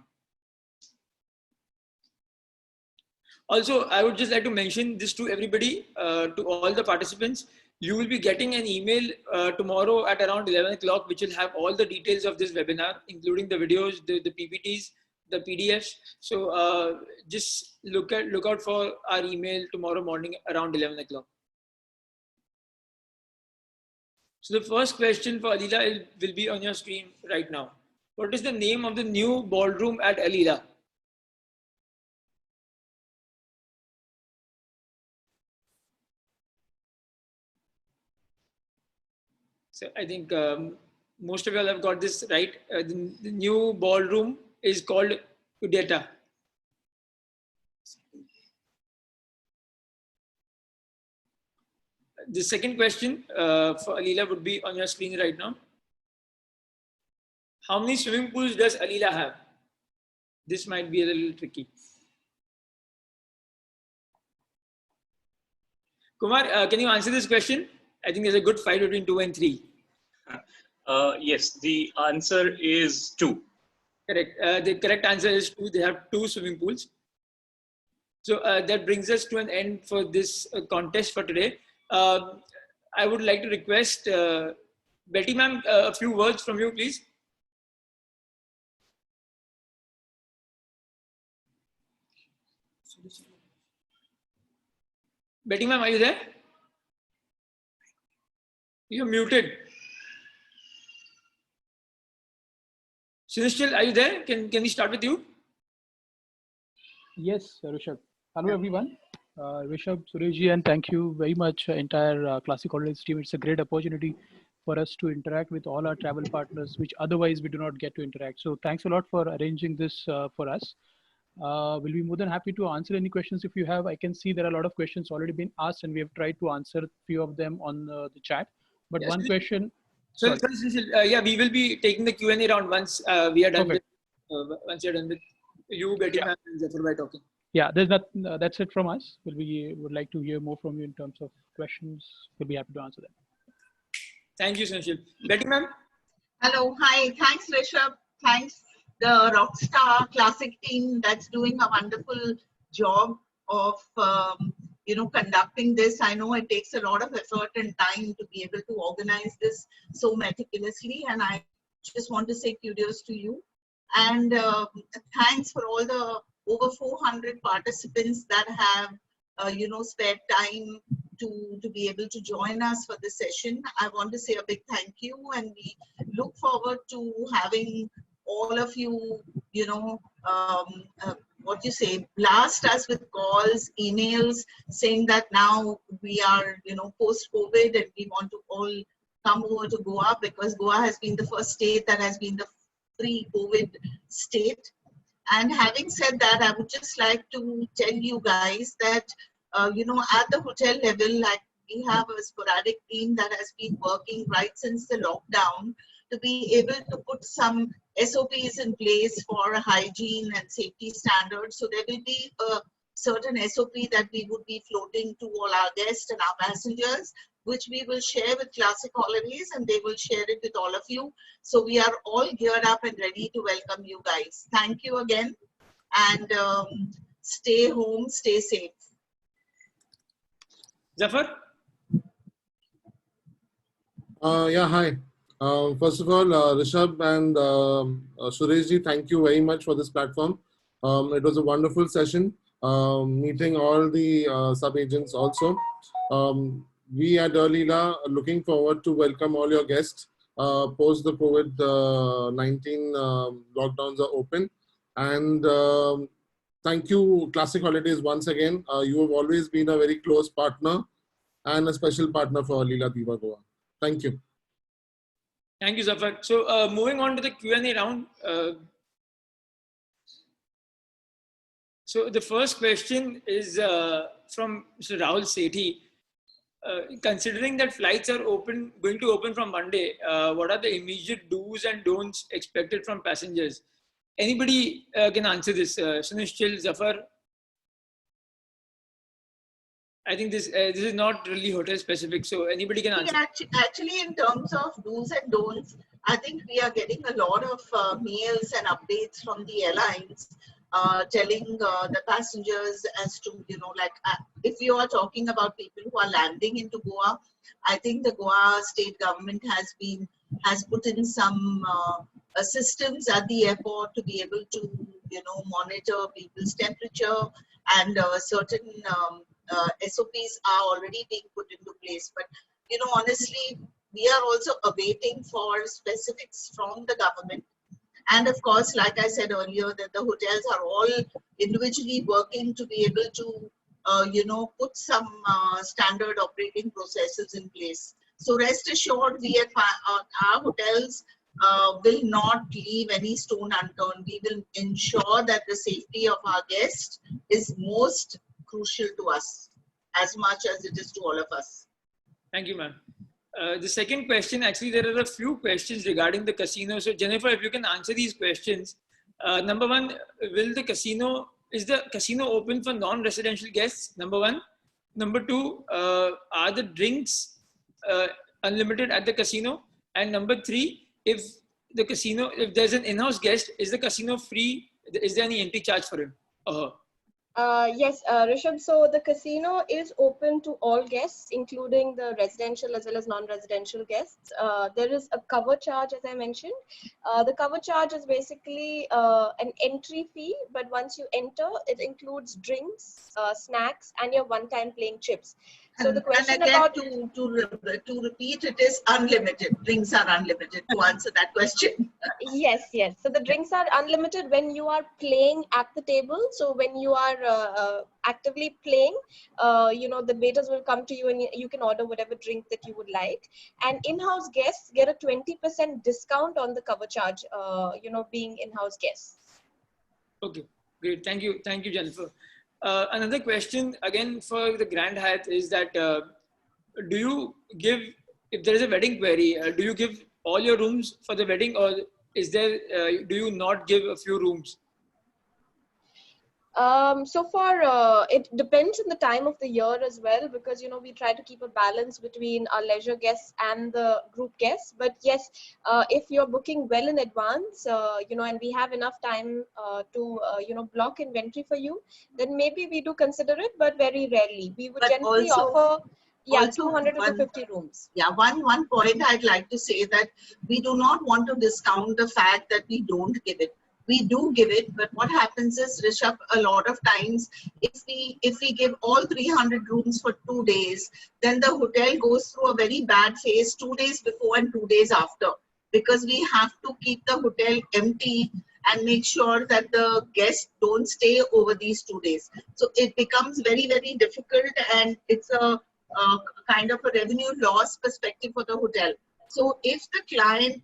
Speaker 2: Also, I would just like to mention this to everybody, to all the participants. You will be getting an email tomorrow at around 11 o'clock, which will have all the details of this webinar, including the videos, the PPTs, the PDFs. So just look out for our email tomorrow morning around 11 o'clock. So the first question for Alila will be on your screen right now. What is the name of the new ballroom at Alila? So I think most of you all have got this right. The new ballroom is called Udeta. The second question for Alila would be on your screen right now. How many swimming pools does Alila have? This might be a little tricky. Kumar, can you answer this question? I think there's a good fight between 2 and 3.
Speaker 4: Yes, the answer is 2.
Speaker 2: Correct. The correct answer is 2. They have 2 swimming pools. So that brings us to an end for this contest for today. I would like to request Betty ma'am, a few words from you, please. Betty ma'am, are you there? You're muted. Sinishil, are you there? Can we start with you?
Speaker 8: Yes, Rishabh. Hello, everyone. Rishabh, Sureshji, and thank you very much, entire Classic Holidays team. It's a great opportunity for us to interact with all our travel partners, which otherwise we do not get to interact. So thanks a lot for arranging this for us. We'll be more than happy to answer any questions if you have. I can see there are a lot of questions already been asked, and we have tried to answer a few of them on the chat. But yes, one question.
Speaker 2: So, yeah, we will be taking the Q&A round once we are done with, once you're done with you, Betty, and Zafar by talking.
Speaker 8: Yeah, there's not. That's it from us. We would like to hear more from you in terms of questions. We'll be happy to answer them.
Speaker 2: Thank you, Sinishil. Betty, ma'am.
Speaker 6: Hello, hi. Thanks, Rishabh. Thanks, the Rockstar Classic team that's doing a wonderful job of conducting this. I know it takes a lot of effort and time to be able to organize this so meticulously, and I just want to say kudos to you. And thanks for all the over 400 participants that have spared time to be able to join us for this session. I want to say a big thank you, and we look forward to having all of you, blast us with calls, emails, saying that now we are, post-COVID, and we want to all come over to Goa, because Goa has been the first state that has been the pre-COVID state. And having said that, I would just like to tell you guys that, at the hotel level, like, we have a sporadic team that has been working right since the lockdown to be able to put some SOPs in place for hygiene and safety standards. So there will be a certain SOP that we would be floating to all our guests and our passengers, which we will share with Classic Holidays, and they will share it with all of you. So we are all geared up and ready to welcome you guys. Thank you again, and stay home, stay safe.
Speaker 2: Zafar?
Speaker 9: Yeah, hi. First of all, Rishabh and Sureshji, thank you very much for this platform. It was a wonderful session, meeting all the sub-agents also. We at Alila are looking forward to welcome all your guests post the COVID-19 lockdowns are open. And thank you, Classic Holidays, once again. You have always been a very close partner and a special partner for Alila Diva Goa. Thank you.
Speaker 2: Thank you, Zafar. So moving on to the Q&A round. So the first question is from Mr. Rahul Sethi. Considering that flights are going to open from Monday, what are the immediate do's and don'ts expected from passengers? Anybody can answer this. Sinishil, Zafar. I think this is not really hotel specific, so anybody can answer.
Speaker 6: Actually, in terms of do's and don'ts, I think we are getting a lot of mails and updates from the airlines telling the passengers as to, like if you are talking about people who are landing into Goa, I think the Goa state government has put in some systems at the airport to be able to, monitor people's temperature, and certain SOPs are already being put into place. But, honestly, we are also awaiting for specifics from the government. And of course, like I said earlier, that the hotels are all individually working to be able to, put some standard operating processes in place. So rest assured, we at our hotels will not leave any stone unturned. We will ensure that the safety of our guests is most crucial to us, as much as it is to all of us.
Speaker 2: Thank you, ma'am. The second question, actually, there are a few questions regarding the casino. So Jennifer, if you can answer these questions. Number one, is the casino open for non-residential guests? Number one. Number two, are the drinks unlimited at the casino? And number three, if there's an in-house guest, is the casino free? Is there any entry charge for him or her?
Speaker 1: Yes, Rishabh. So the casino is open to all guests, including the residential as well as non-residential guests. There is a cover charge, as I mentioned. The cover charge is basically an entry fee, but once you enter, it includes drinks, snacks, and your one-time playing chips. So the question
Speaker 6: and again,
Speaker 1: about
Speaker 6: to repeat, it is unlimited. Drinks are unlimited. To answer that question.
Speaker 1: Yes. So the drinks are unlimited when you are playing at the table. So when you are actively playing, the waiters will come to you and you can order whatever drink that you would like. And in-house guests get a 20% discount on the cover charge, being in-house guests.
Speaker 2: Okay, great. Thank you, Jennifer. Another question again for the Grand Hyatt is that do you give, if there is a wedding query, do you give all your rooms for the wedding, or is there do you not give a few rooms?
Speaker 1: So far, it depends on the time of the year as well, because, we try to keep a balance between our leisure guests and the group guests. But yes, if you're booking well in advance, and we have enough time to, block inventory for you, then maybe we do consider it, but very rarely. We would generally offer 200 to 250 rooms.
Speaker 6: Yeah, one point I'd like to say that we do not want to discount the fact that we don't give it. We do give it, but what happens is, Rishabh, a lot of times, if we give all 300 rooms for 2 days, then the hotel goes through a very bad phase 2 days before and 2 days after, because we have to keep the hotel empty and make sure that the guests don't stay over these 2 days. So it becomes very, very difficult, and it's a kind of a revenue loss perspective for the hotel. So if the client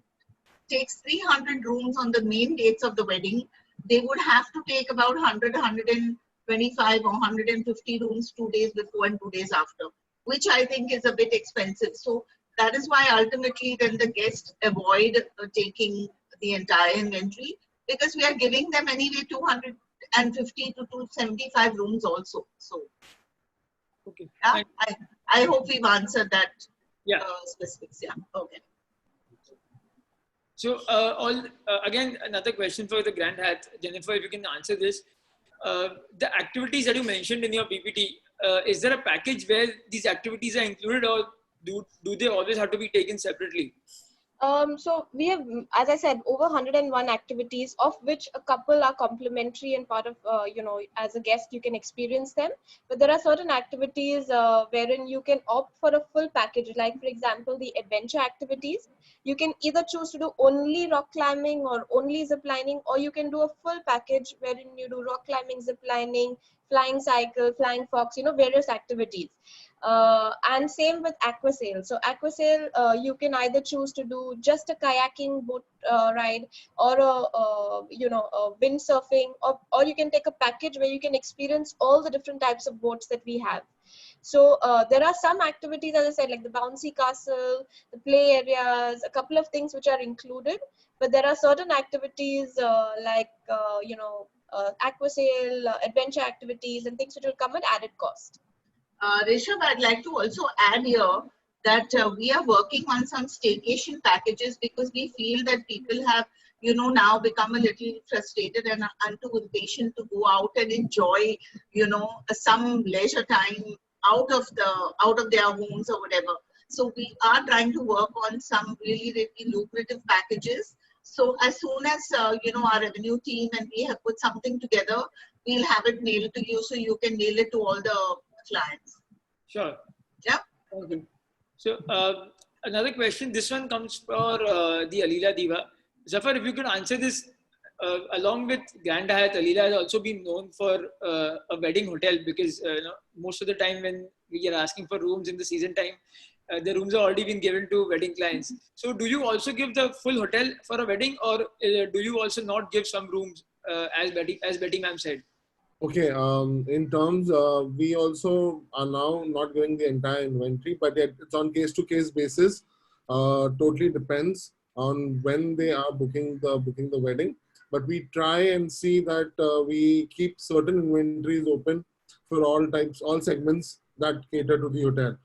Speaker 6: takes 300 rooms on the main dates of the wedding, they would have to take about 100, 125 or 150 rooms 2 days before and 2 days after, which I think is a bit expensive. So that is why ultimately then the guests avoid taking the entire inventory, because we are giving them anyway 250 to 275 rooms also. So
Speaker 2: okay,
Speaker 6: yeah, I hope we've answered that specifics. Yeah, okay.
Speaker 2: So again, another question for the Grand Hyatt. Jennifer, if you can answer this. The activities that you mentioned in your PPT, is there a package where these activities are included, or do they always have to be taken separately?
Speaker 1: So we have, as I said, over 101 activities, of which a couple are complimentary and part of, as a guest, you can experience them. But there are certain activities wherein you can opt for a full package. Like, for example, the adventure activities. You can either choose to do only rock climbing or only zip lining, or you can do a full package wherein you do rock climbing, zip lining, flying cycle, flying fox, various activities. And same with aquasail. So aquasail, you can either choose to do just a kayaking boat ride, or a windsurfing, or you can take a package where you can experience all the different types of boats that we have. So there are some activities, as I said, like the bouncy castle, the play areas, a couple of things which are included. But there are certain activities like, aquasail, adventure activities, and things which will come at added cost.
Speaker 6: Rishabh, I'd like to also add here that we are working on some staycation packages, because we feel that people have, now become a little frustrated and too impatient to go out and enjoy, some leisure time out of their homes or whatever. So we are trying to work on some really, really lucrative packages. So as soon as, our revenue team and we have put something together, we'll have it mailed to you so you can mail it to all the clients.
Speaker 2: Sure.
Speaker 6: Yeah.
Speaker 2: Okay. So another question, this one comes for the Alila Diva. Zafar, if you could answer this, along with Grand Hyatt, Alila has also been known for a wedding hotel because most of the time when we are asking for rooms in the season time, the rooms are already been given to wedding clients. So do you also give the full hotel for a wedding, or do you also not give some rooms as Betty ma'am said?
Speaker 9: Okay, in terms, we also are now not giving the entire inventory, but it's on case-to-case basis. Totally depends on when they are booking the wedding. But we try and see that we keep certain inventories open for all segments that cater to the hotel.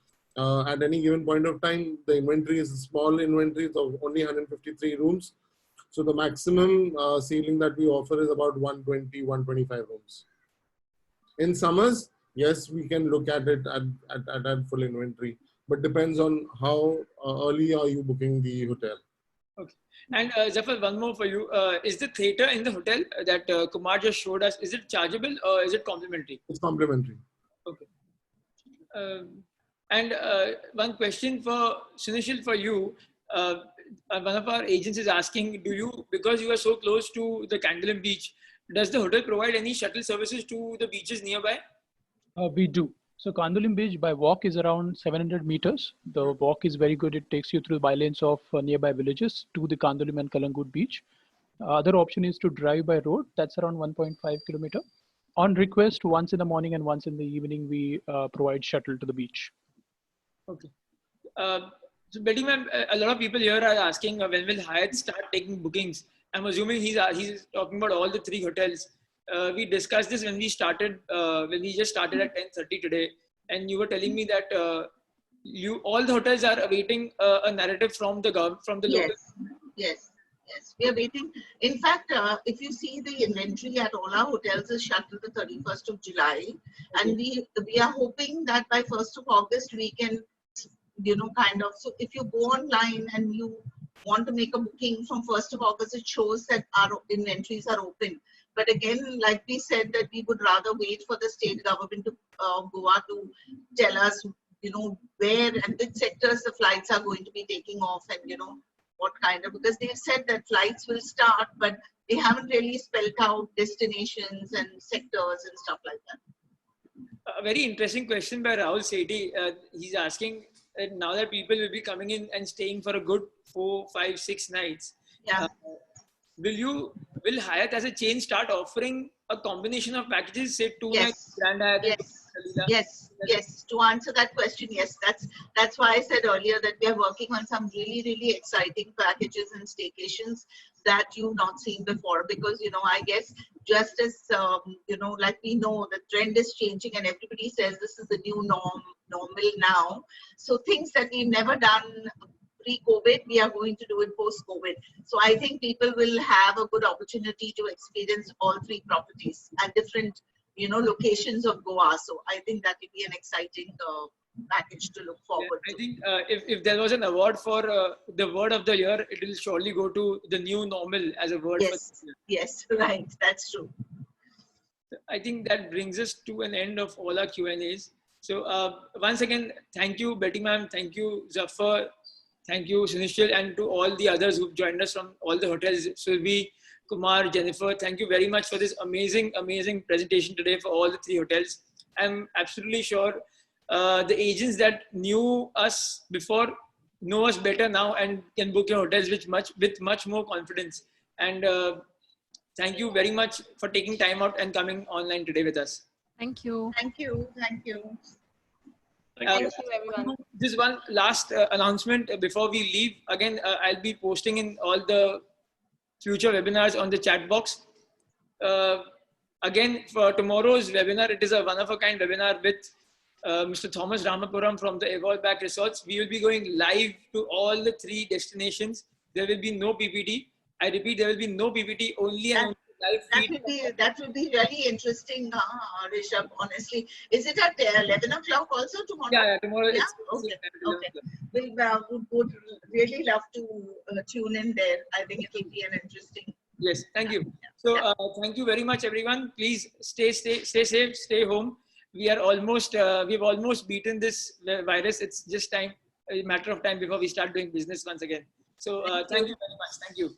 Speaker 9: At any given point of time, the inventory is a small inventory of only 153 rooms. So the maximum ceiling that we offer is about 120, 125 rooms. In summers, yes, we can look at it at full inventory, but depends on how early are you booking the hotel.
Speaker 2: Okay. And Zafar, one more for you. Is the theater in the hotel that Kumar just showed us, is it chargeable or is it complimentary?
Speaker 9: It's complimentary.
Speaker 2: Okay. And one question for Sunishil for you. One of our agents is asking, because you are so close to the Candolim beach, does the hotel provide any shuttle services to the beaches nearby?
Speaker 8: We do. So Candolim Beach by walk is around 700 meters. The walk is very good. It takes you through bylanes of nearby villages to the Candolim and Kalangut beach. Other option is to drive by road. That's around 1.5 kilometer. On request, once in the morning and once in the evening, we provide shuttle to the beach.
Speaker 2: Okay. So Betty ma'am, a lot of people here are asking when will Hyatt start taking bookings? I'm assuming he's talking about all the 3 hotels. We discussed this when we just started at 10:30 today, and you were telling me that all the hotels are awaiting a narrative from the government, from the local.
Speaker 6: Yes, we are waiting. In fact, if you see the inventory at all our hotels is shut till the 31st of July, and we are hoping that by 1st of August we can, so if you go online and you want to make a booking from 1st of August, it shows that our inventories are open. But again, like we said, that we would rather wait for the state government to Goa to tell us, where and which sectors the flights are going to be taking off, and what kind of, because they've said that flights will start, but they haven't really spelled out destinations and sectors and stuff like that.
Speaker 2: A very interesting question by Rahul Sethi. He's asking that now that people will be coming in and staying for a good 4, 5, 6 nights.
Speaker 6: Yeah.
Speaker 2: Will Hyatt as a chain start offering a combination of packages, say 2 nights Grand Hyatt?
Speaker 6: Yes. To answer that question, yes. That's why I said earlier that we are working on some really, really exciting packages and staycations that you've not seen before. Because I guess just as like we know the trend is changing and everybody says this is the new normal now. So things that we've never done pre-COVID, we are going to do it post-COVID. So I think people will have a good opportunity to experience all 3 properties at different, locations of Goa. So I think that will be an exciting package to look forward to.
Speaker 2: I think if there was an award for the word of the year, it will surely go to the new normal as a word.
Speaker 6: Yes, right. That's true.
Speaker 2: I think that brings us to an end of all our Q&As. So once again, thank you, Betty ma'am. Thank you, Zafar. Thank you, Sunishil, and to all the others who've joined us from all the hotels. Sylvie, Kumar, Jennifer, thank you very much for this amazing presentation today for all the 3 hotels. I'm absolutely sure the agents that knew us before know us better now and can book your hotels with much more confidence. And thank you very much for taking time out and coming online today with us.
Speaker 3: Thank you.
Speaker 6: Thank you.
Speaker 4: Thank you.
Speaker 1: Thank you, everyone.
Speaker 2: Just one last announcement before we leave. Again, I'll be posting in all the future webinars on the chat box. Again, for tomorrow's webinar, it is a one-of-a-kind webinar with Mr. Thomas Ramapuram from the Evolve Back Resorts. We will be going live to all the 3 destinations. There will be no PPT. I repeat, there will be no PPT, only and only live feed.
Speaker 6: That would be really interesting, Rishabh, honestly. Is it at 11 o'clock also tomorrow?
Speaker 2: Yeah, tomorrow.
Speaker 6: Yeah?
Speaker 2: It's
Speaker 6: Okay. We would really love to tune in there. I think it will be an interesting.
Speaker 2: Yes, thank you. So thank you very much, everyone. Please stay safe, stay home. We've almost beaten this virus. It's just a matter of time before we start doing business once again. So thank you very much. Thank you.